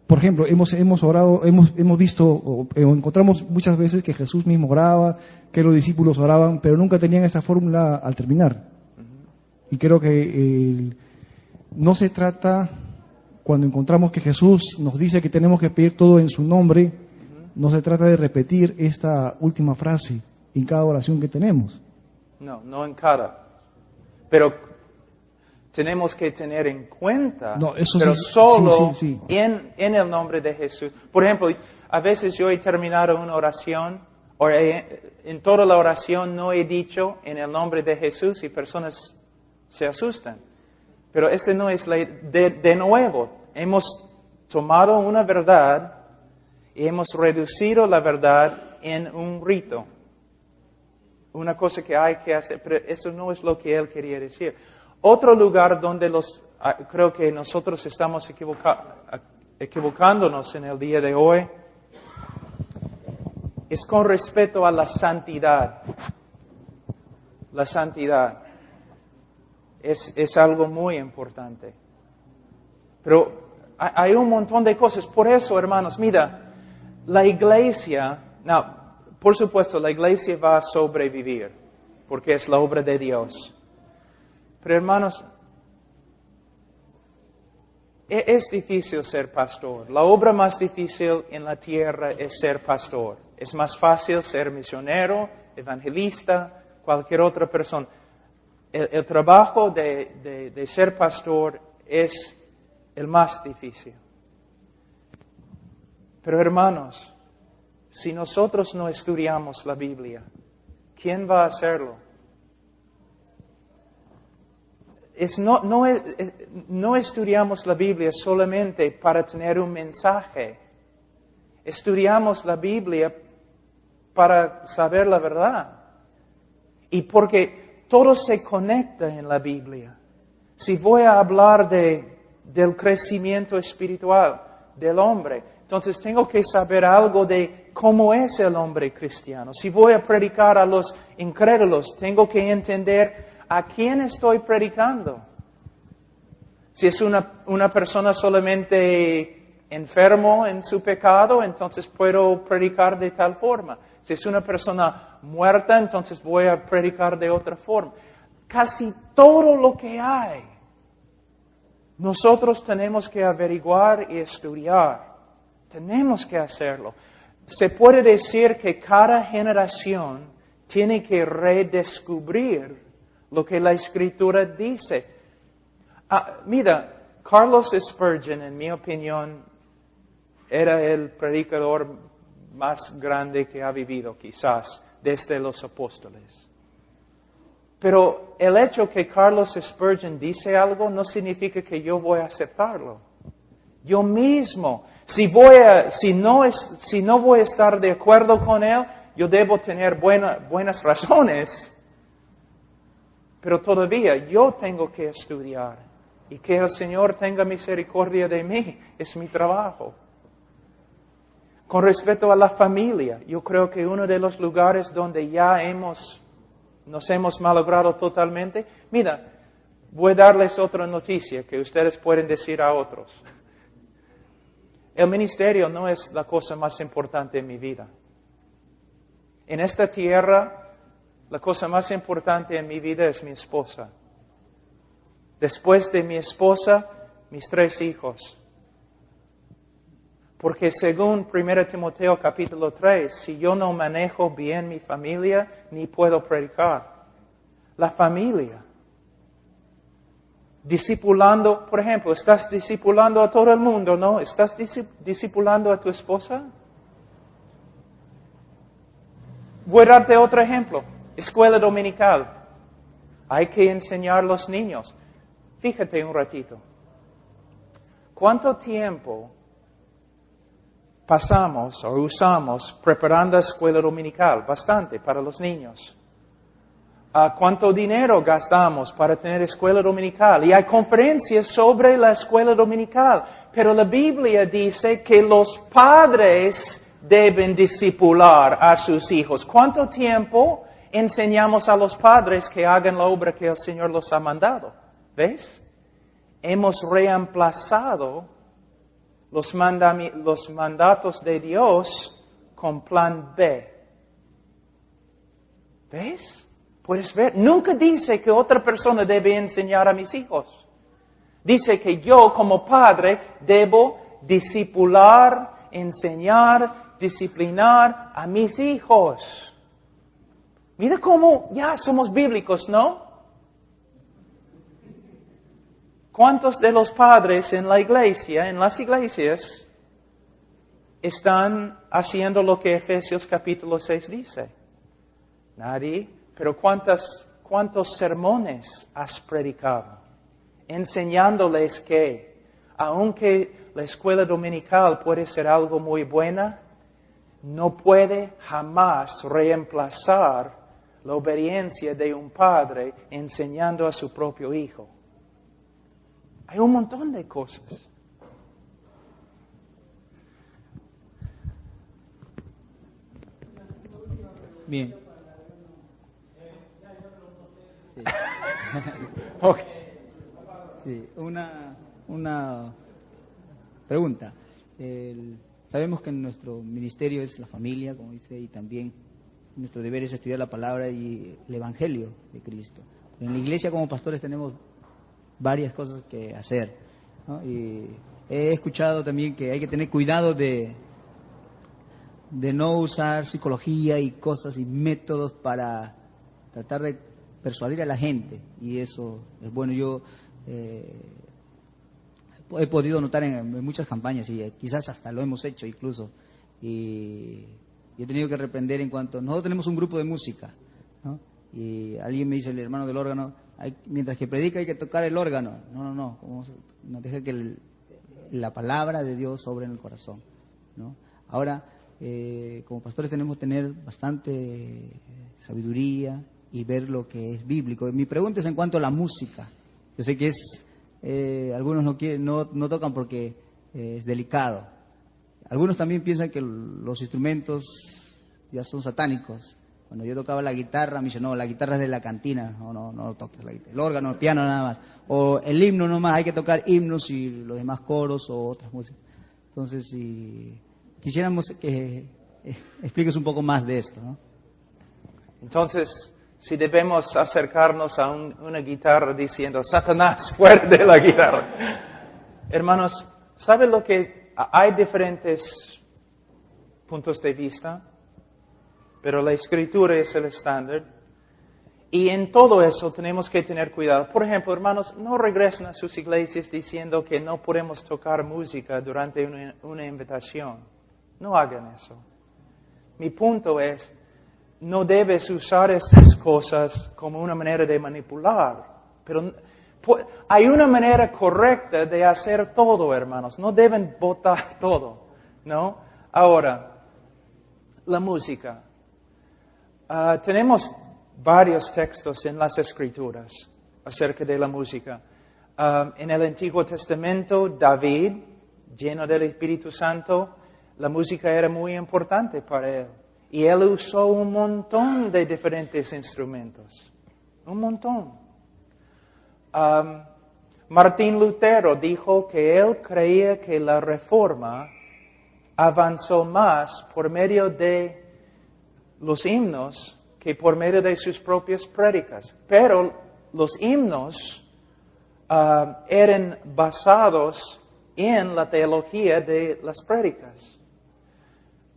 Por ejemplo, hemos orado, hemos visto o encontramos muchas veces que Jesús mismo oraba, que los discípulos oraban, pero nunca tenían esta fórmula al terminar. Y creo que no se trata, cuando encontramos que Jesús nos dice que tenemos que pedir todo en su nombre, no se trata de repetir esta última frase en cada oración que tenemos. no en cada. Pero tenemos que tener en cuenta, No, eso pero sí, solo sí. En el nombre de Jesús. Por ejemplo, a veces yo he terminado una oración, o en toda la oración no he dicho en el nombre de Jesús y personas se asustan. Pero ese no es de nuevo. Hemos tomado una verdad y hemos reducido la verdad en un rito. Una cosa que hay que hacer, pero eso no es lo que él quería decir. Otro lugar donde creo que nosotros estamos equivocándonos en el día de hoy es con respecto a la santidad. La santidad es algo muy importante. Pero hay un montón de cosas. Por eso, hermanos, mira, la iglesia, por supuesto, la iglesia va a sobrevivir, porque es la obra de Dios. Pero hermanos, es difícil ser pastor. La obra más difícil en la tierra es ser pastor. Es más fácil ser misionero, evangelista, cualquier otra persona. El trabajo de ser pastor es el más difícil. Pero hermanos, si nosotros no estudiamos la Biblia, ¿quién va a hacerlo? No estudiamos la Biblia solamente para tener un mensaje. Estudiamos la Biblia para saber la verdad. Y porque todo se conecta en la Biblia. Si voy a hablar del crecimiento espiritual del hombre, entonces tengo que saber algo de cómo es el hombre cristiano. Si voy a predicar a los incrédulos, tengo que entender ¿a quién estoy predicando? Si es una persona solamente enfermo en su pecado, entonces puedo predicar de tal forma. Si es una persona muerta, entonces voy a predicar de otra forma. Casi todo lo que hay, nosotros tenemos que averiguar y estudiar. Tenemos que hacerlo. Se puede decir que cada generación tiene que redescubrir lo que la Escritura dice. Mira, Carlos Spurgeon, en mi opinión, era el predicador más grande que ha vivido, quizás, desde los apóstoles. Pero el hecho que Carlos Spurgeon dice algo no significa que yo voy a aceptarlo. Yo mismo, si no voy a estar de acuerdo con él, yo debo tener buenas razones. Pero todavía yo tengo que estudiar y que el Señor tenga misericordia de mí. Es mi trabajo. Con respecto a la familia, yo creo que uno de los lugares donde ya nos hemos malogrado totalmente. Mira, voy a darles otra noticia que ustedes pueden decir a otros. El ministerio no es la cosa más importante en mi vida. En esta tierra, la cosa más importante en mi vida es mi esposa. Después de mi esposa, mis 3 hijos. Porque según 1 Timoteo capítulo 3, si yo no manejo bien mi familia, ni puedo predicar. La familia. Discipulando, por ejemplo, estás discipulando a todo el mundo, ¿no? ¿Estás discipulando a tu esposa? Voy a darte otro ejemplo. Escuela dominical. Hay que enseñar a los niños. Fíjate un ratito. ¿Cuánto tiempo pasamos o usamos preparando la escuela dominical? Bastante para los niños. ¿Cuánto dinero gastamos para tener escuela dominical? Y hay conferencias sobre la escuela dominical. Pero la Biblia dice que los padres deben discipular a sus hijos. ¿Cuánto tiempo enseñamos a los padres que hagan la obra que el Señor los ha mandado? ¿Ves? Hemos reemplazado los mandatos de Dios con plan B. ¿Ves? Puedes ver. Nunca dice que otra persona debe enseñar a mis hijos. Dice que yo como padre debo discipular, enseñar, disciplinar a mis hijos. Mira cómo ya somos bíblicos, ¿no? ¿Cuántos de los padres en la iglesia, en las iglesias, están haciendo lo que Efesios capítulo 6 dice? Nadie. Pero ¿cuántos sermones has predicado? Enseñándoles que, aunque la escuela dominical puede ser algo muy buena, no puede jamás reemplazar la obediencia de un padre enseñando a su propio hijo. Hay un montón de cosas. Bien. Sí. Okay. Sí, una pregunta. Sabemos que nuestro ministerio es la familia, como dice, y también nuestro deber es estudiar la palabra y el Evangelio de Cristo. En la iglesia como pastores tenemos varias cosas que hacer, ¿no? Y he escuchado también que hay que tener cuidado de no usar psicología y cosas y métodos para tratar de persuadir a la gente, y eso es bueno. Yo he podido notar en muchas campañas, y quizás hasta lo hemos hecho incluso, y he tenido que reprender en cuanto... Nosotros tenemos un grupo de música, ¿no? Y alguien me dice, el hermano del órgano, mientras que predica hay que tocar el órgano. No, no deja que la palabra de Dios sobre en el corazón, ¿no? Ahora, como pastores tenemos que tener bastante sabiduría y ver lo que es bíblico. Mi pregunta es en cuanto a la música. Yo sé que es algunos no tocan porque es delicado. Algunos también piensan que los instrumentos ya son satánicos. Cuando yo tocaba la guitarra, me dicen, no, la guitarra es de la cantina, no toques la guitarra. El órgano, el piano nada más. O el himno nomás, hay que tocar himnos y los demás coros o otras músicas. Entonces, si quisiéramos que expliques un poco más de esto, ¿no? Entonces, si debemos acercarnos a una guitarra diciendo, Satanás, fuera de la guitarra. Hermanos, ¿saben lo que? Hay diferentes puntos de vista, pero la Escritura es el estándar. Y en todo eso tenemos que tener cuidado. Por ejemplo, hermanos, no regresen a sus iglesias diciendo que no podemos tocar música durante una invitación. No hagan eso. Mi punto es, no debes usar estas cosas como una manera de manipular. Pero hay una manera correcta de hacer todo, hermanos. No deben botar todo, ¿no? Ahora, la música. Tenemos varios textos en las Escrituras acerca de la música. En el Antiguo Testamento, David, lleno del Espíritu Santo, la música era muy importante para él. Y él usó un montón de diferentes instrumentos. Un montón. Martín Lutero dijo que él creía que la Reforma avanzó más por medio de los himnos que por medio de sus propias prédicas. Pero los himnos eran basados en la teología de las prédicas.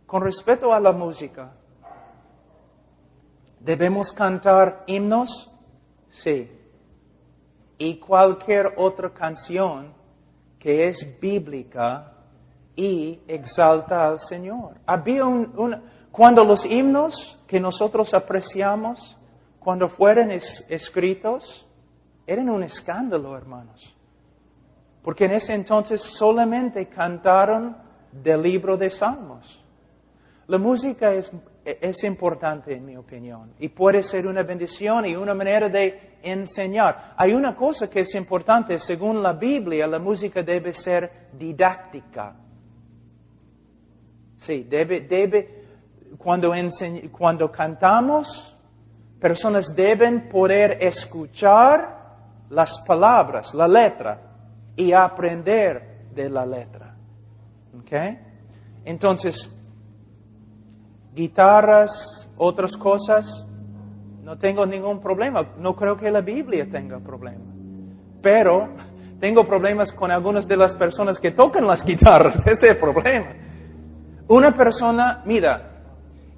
Con respecto a la música, ¿debemos cantar himnos? Sí. Y cualquier otra canción que es bíblica y exalta al Señor. Había cuando los himnos que nosotros apreciamos, cuando fueron escritos, eran un escándalo, hermanos. Porque en ese entonces solamente cantaron del libro de Salmos. La música es importante, en mi opinión, y puede ser una bendición y una manera de enseñar. Hay una cosa que es importante, según la Biblia, la música debe ser didáctica. Sí, cuando cantamos, personas deben poder escuchar las palabras, la letra, y aprender de la letra. ¿Ok? Entonces, guitarras, otras cosas, no tengo ningún problema. No creo que la Biblia tenga problema. Pero tengo problemas con algunas de las personas que tocan las guitarras. Ese es el problema. Una persona, mira,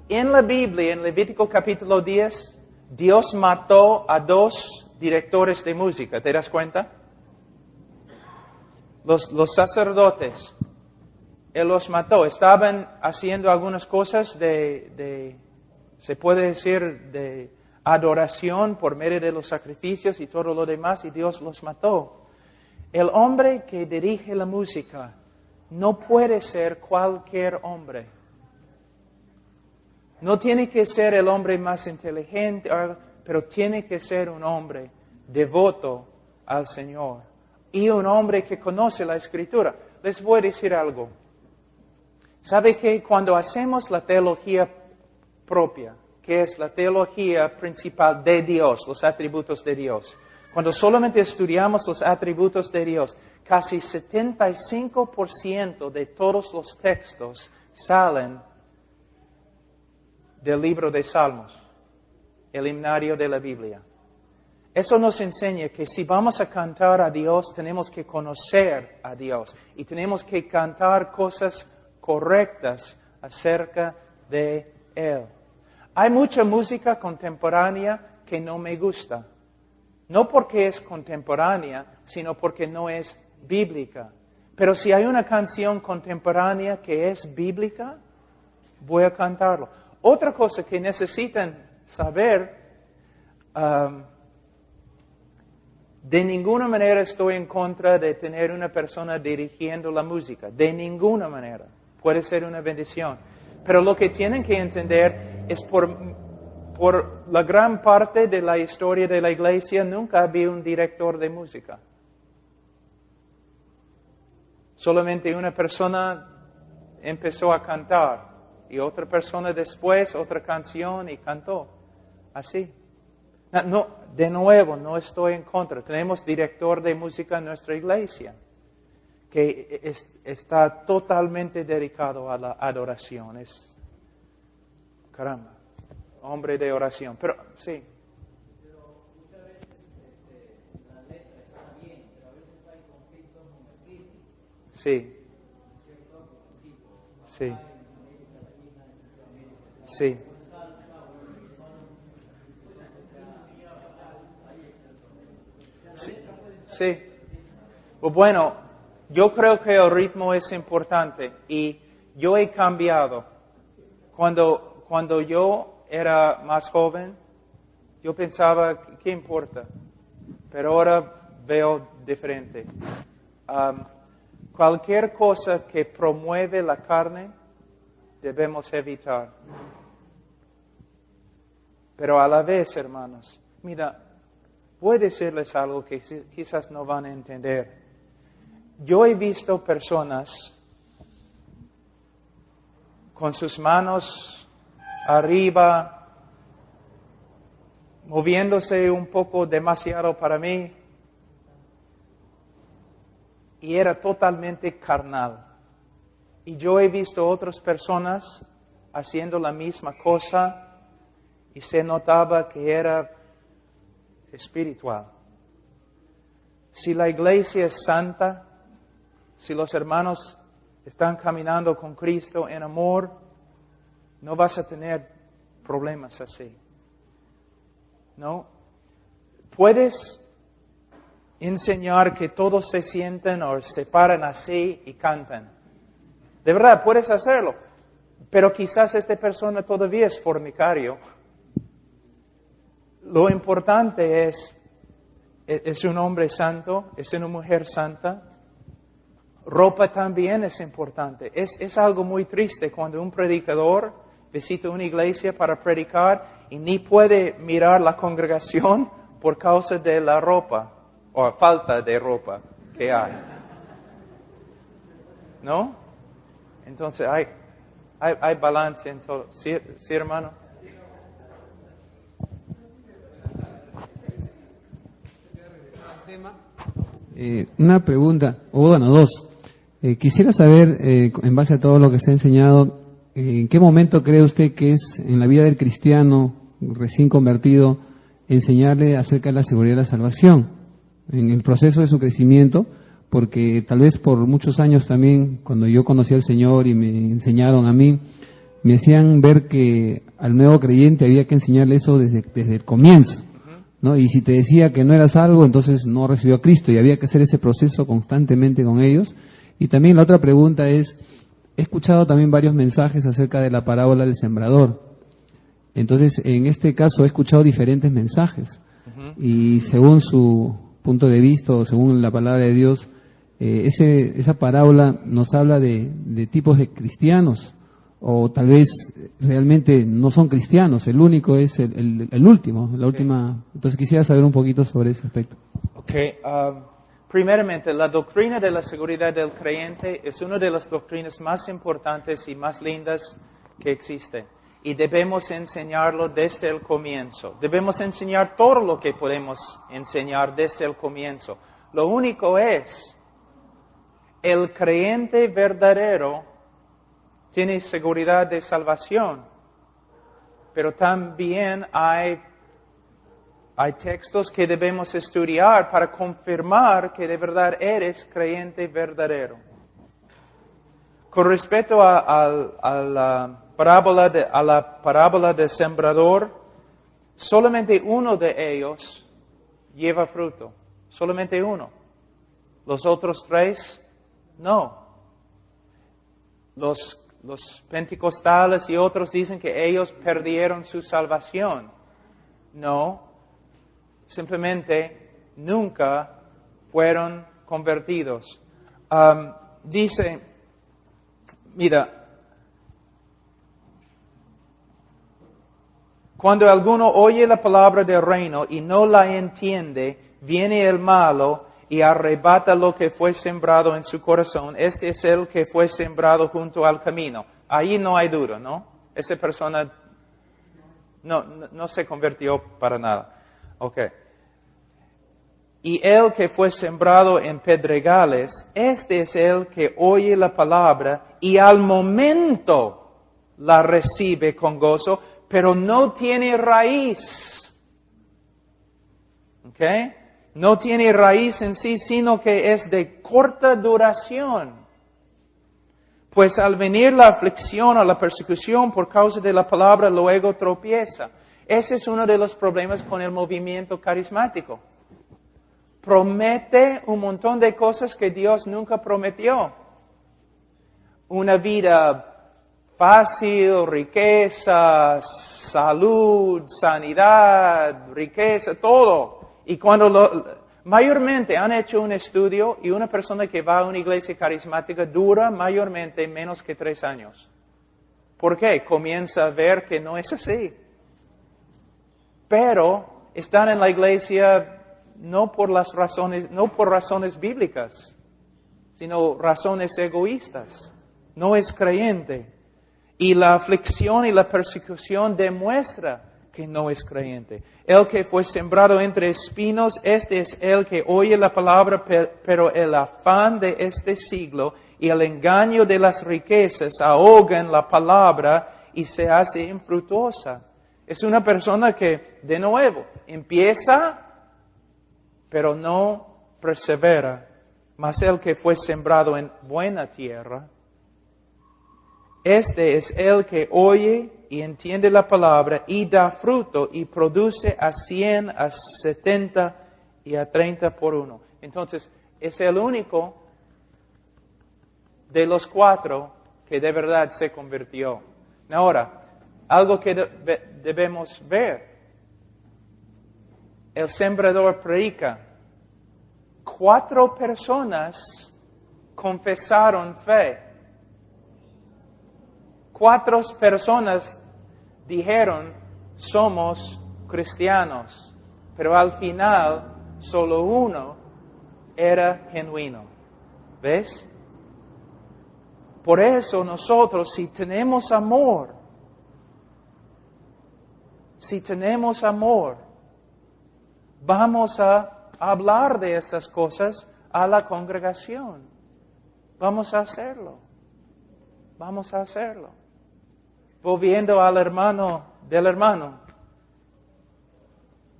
en la Biblia, en Levítico capítulo 10, Dios mató a 2 directores de música. ¿Te das cuenta? Los sacerdotes. Él los mató. Estaban haciendo algunas cosas se puede decir, de adoración por medio de los sacrificios y todo lo demás, y Dios los mató. El hombre que dirige la música no puede ser cualquier hombre. No tiene que ser el hombre más inteligente, pero tiene que ser un hombre devoto al Señor y un hombre que conoce la Escritura. Les voy a decir algo. ¿Sabe que cuando hacemos la teología propia, que es la teología principal de Dios, los atributos de Dios, cuando solamente estudiamos los atributos de Dios, casi 75% de todos los textos salen del libro de Salmos, el himnario de la Biblia. Eso nos enseña que si vamos a cantar a Dios, tenemos que conocer a Dios y tenemos que cantar cosas correctas acerca de Él. Hay mucha música contemporánea que no me gusta. No porque es contemporánea, sino porque no es bíblica. Pero si hay una canción contemporánea que es bíblica, voy a cantarlo. Otra cosa que necesitan saber, de ninguna manera estoy en contra de tener una persona dirigiendo la música. De ninguna manera. Puede ser una bendición. Pero lo que tienen que entender es por la gran parte de la historia de la iglesia nunca había un director de música. Solamente una persona empezó a cantar y otra persona después otra canción y cantó. Así. No, de nuevo, no estoy en contra. Tenemos director de música en nuestra iglesia que está totalmente dedicado a la adoración. Caramba, hombre de oración. Pero, sí. Pero muchas veces la letra está bien, pero a veces hay conflictos con el ritmo. Sí. Sí. Sí. Sí. Sí. Pues bueno, yo creo que el ritmo es importante y yo he cambiado. Cuando yo era más joven, yo pensaba, ¿qué importa? Pero ahora veo diferente. Cualquier cosa que promueve la carne, debemos evitar. Pero a la vez, hermanos, mira, voy a decirles algo que quizás no van a entender. Yo he visto personas con sus manos arriba, moviéndose un poco demasiado para mí, y era totalmente carnal. Y yo he visto otras personas haciendo la misma cosa y se notaba que era espiritual. Si la iglesia es santa, si los hermanos están caminando con Cristo en amor, no vas a tener problemas así. ¿No? Puedes enseñar que todos se sienten o se paran así y cantan. De verdad, puedes hacerlo. Pero quizás esta persona todavía es fornicario. Lo importante es un hombre santo, es una mujer santa. Ropa también es importante. Es algo muy triste cuando un predicador visita una iglesia para predicar y ni puede mirar la congregación por causa de la ropa o falta de ropa que hay. ¿No? Entonces hay balance en todo. ¿Sí, hermano? Una pregunta, o bueno, dos. Quisiera saber, en base a todo lo que se ha enseñado, ¿en qué momento cree usted que es en la vida del cristiano recién convertido enseñarle acerca de la seguridad de la salvación? En el proceso de su crecimiento, porque tal vez por muchos años también, cuando yo conocí al Señor y me enseñaron a mí, me hacían ver que al nuevo creyente había que enseñarle eso desde el comienzo, ¿no? Y si te decía que no eras salvo, entonces no recibió a Cristo, y había que hacer ese proceso constantemente con ellos. Y también la otra pregunta es, he escuchado también varios mensajes acerca de la parábola del sembrador. Entonces, en este caso he escuchado diferentes mensajes, y según su punto de vista, o según la palabra de Dios, esa parábola nos habla de tipos de cristianos, o tal vez realmente no son cristianos, el único es el último, la última. Entonces quisiera saber un poquito sobre ese aspecto. Primeramente, la doctrina de la seguridad del creyente es una de las doctrinas más importantes y más lindas que existen. Y debemos enseñarlo desde el comienzo. Debemos enseñar todo lo que podemos enseñar desde el comienzo. Lo único es, el creyente verdadero tiene seguridad de salvación, pero también hay textos que debemos estudiar para confirmar que de verdad eres creyente verdadero. Con respecto a la parábola del sembrador, solamente uno de ellos lleva fruto, solamente uno. Los otros tres, no. Los pentecostales y otros dicen que ellos perdieron su salvación. No, simplemente nunca fueron convertidos. Dice, mira, cuando alguno oye la palabra del reino y no la entiende, viene el malo y arrebata lo que fue sembrado en su corazón. Este es el que fue sembrado junto al camino. Ahí no hay duda, ¿no? Esa persona no se convirtió para nada. Okay. Y el que fue sembrado en pedregales, este es el que oye la palabra y al momento la recibe con gozo, pero no tiene raíz. ¿Ok? No tiene raíz en sí, sino que es de corta duración. Pues al venir la aflicción o la persecución por causa de la palabra, luego tropieza. Ese es uno de los problemas con el movimiento carismático. Promete un montón de cosas que Dios nunca prometió. Una vida fácil, riqueza, salud, sanidad, riqueza, todo. Y cuando mayormente han hecho un estudio y una persona que va a una iglesia carismática dura mayormente menos que 3 años. ¿Por qué? Comienza a ver que no es así. Pero están en la iglesia no por razones bíblicas, sino razones egoístas. No es creyente. Y la aflicción y la persecución demuestra que no es creyente. El que fue sembrado entre espinos, este es el que oye la palabra, pero el afán de este siglo y el engaño de las riquezas ahogan la palabra y se hace infructuosa. Es una persona que, de nuevo, empieza, pero no persevera. Mas el que fue sembrado en buena tierra, este es el que oye y entiende la palabra y da fruto y produce a 100, a 70 y a 30 por uno. Entonces, es el único de los 4 que de verdad se convirtió. Ahora, algo que debemos ver. El sembrador predica. 4 personas confesaron fe. 4 personas dijeron, somos cristianos. Pero al final, solo uno era genuino. ¿Ves? Por eso nosotros, si tenemos amor, vamos a hablar de estas cosas a la congregación. Vamos a hacerlo. Volviendo al hermano del hermano.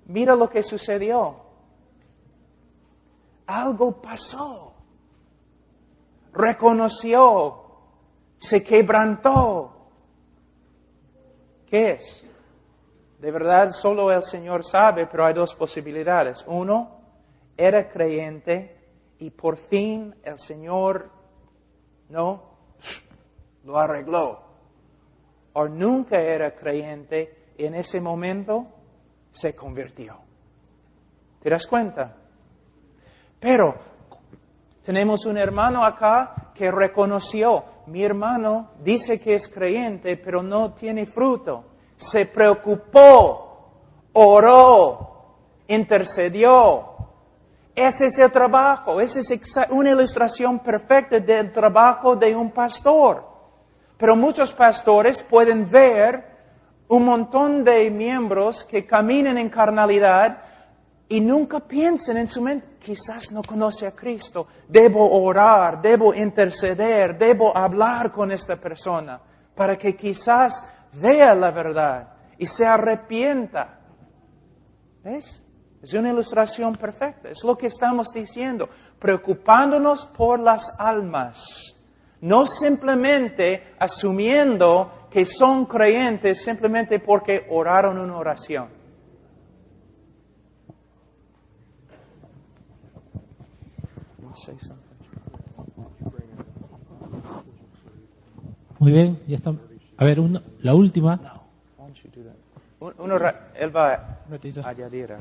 Mira lo que sucedió. Algo pasó. Reconoció. Se quebrantó. ¿Qué es? De verdad, solo el Señor sabe, pero hay 2 posibilidades. Uno, era creyente y por fin el Señor lo arregló. O nunca era creyente y en ese momento se convirtió. ¿Te das cuenta? Pero tenemos un hermano acá que reconoció, mi hermano dice que es creyente, pero no tiene fruto. Se preocupó, oró, intercedió. Ese es el trabajo, esa es una ilustración perfecta del trabajo de un pastor. Pero muchos pastores pueden ver un montón de miembros que caminan en carnalidad y nunca piensan en su mente, quizás no conoce a Cristo, debo orar, debo interceder, debo hablar con esta persona para que quizás vea la verdad y se arrepienta. ¿Ves? Es una ilustración perfecta. Es lo que estamos diciendo. Preocupándonos por las almas. No simplemente asumiendo que son creyentes simplemente porque oraron una oración. Muy bien, ya está. A ver, la última. Él va a añadir.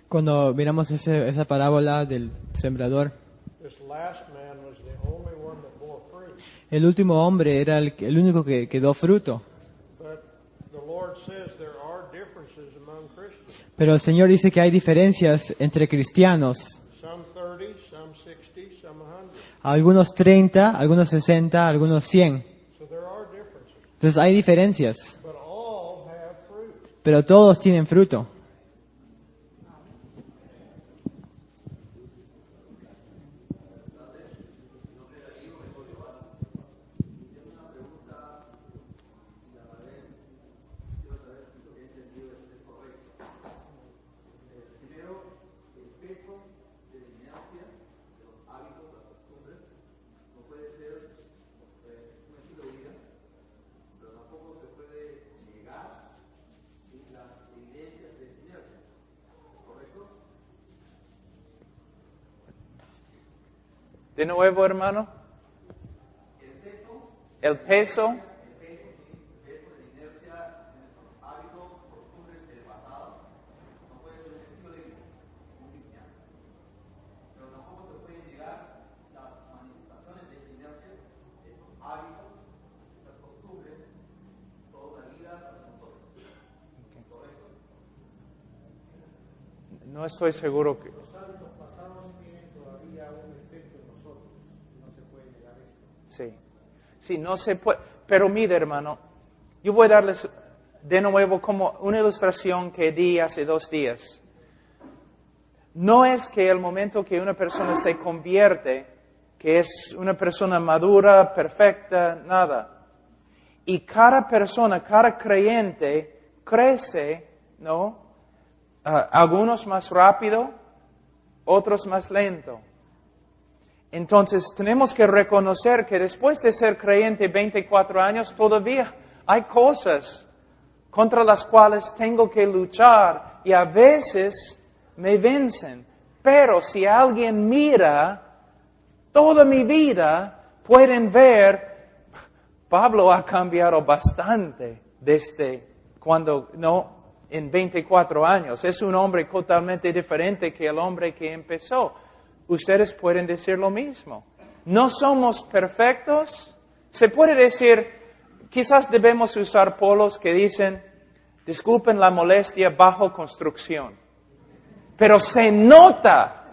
Cuando miramos esa parábola del sembrador, el último hombre era el único que dio fruto. Pero el Señor dice que hay diferencias entre cristianos. Algunos 30, algunos 60, algunos 100. Entonces hay diferencias. Pero todos tienen fruto. De nuevo, hermano. El peso. No estoy seguro que... Sí, no se puede. Pero mire, hermano, yo voy a darles de nuevo como una ilustración que di hace 2 días. No es que el momento que una persona se convierte, que es una persona madura, perfecta, nada. Y cada persona, cada creyente crece, ¿no? Algunos más rápido, otros más lento. Entonces tenemos que reconocer que después de ser creyente 24 años, todavía hay cosas contra las cuales tengo que luchar y a veces me vencen. Pero si alguien mira toda mi vida, pueden ver, Pablo ha cambiado bastante desde cuando, no, en 24 años. Es un hombre totalmente diferente que el hombre que empezó. Ustedes pueden decir lo mismo. No somos perfectos. Se puede decir, quizás debemos usar polos que dicen, disculpen la molestia, bajo construcción. Pero se nota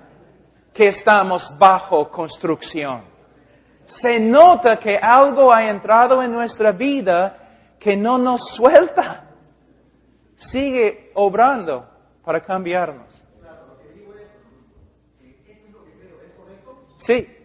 que estamos bajo construcción. Se nota que algo ha entrado en nuestra vida que no nos suelta. Sigue obrando para cambiarnos. Sí.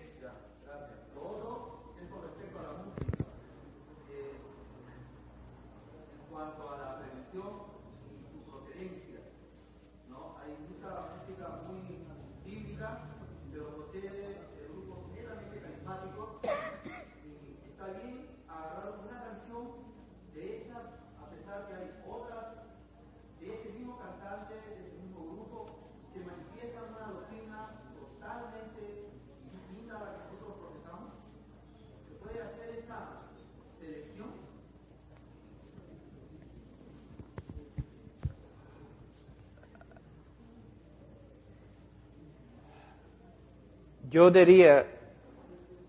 Yo diría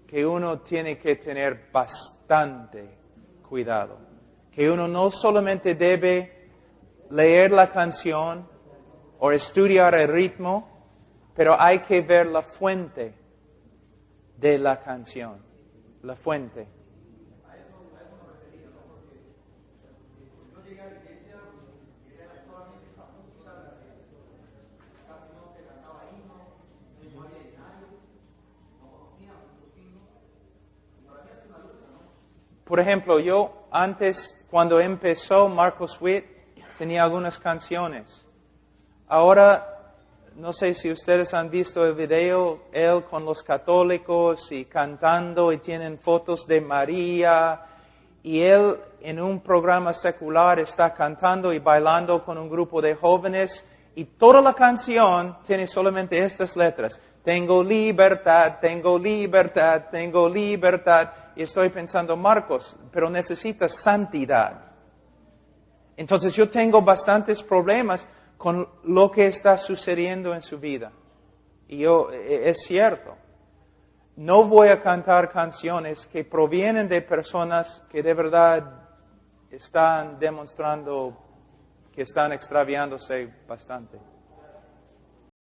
que uno tiene que tener bastante cuidado. Que uno no solamente debe leer la canción o estudiar el ritmo, pero hay que ver la fuente de la canción. La fuente. Por ejemplo, yo antes, cuando empezó Marcos Witt, tenía algunas canciones. Ahora, no sé si ustedes han visto el video, él con los católicos y cantando y tienen fotos de María. Y él en un programa secular está cantando y bailando con un grupo de jóvenes. Y toda la canción tiene solamente estas letras. Tengo libertad, tengo libertad, tengo libertad. Y estoy pensando, Marcos, pero necesitas santidad. Entonces yo tengo bastantes problemas con lo que está sucediendo en su vida. Y es cierto, no voy a cantar canciones que provienen de personas que de verdad están demostrando que están extraviándose bastante.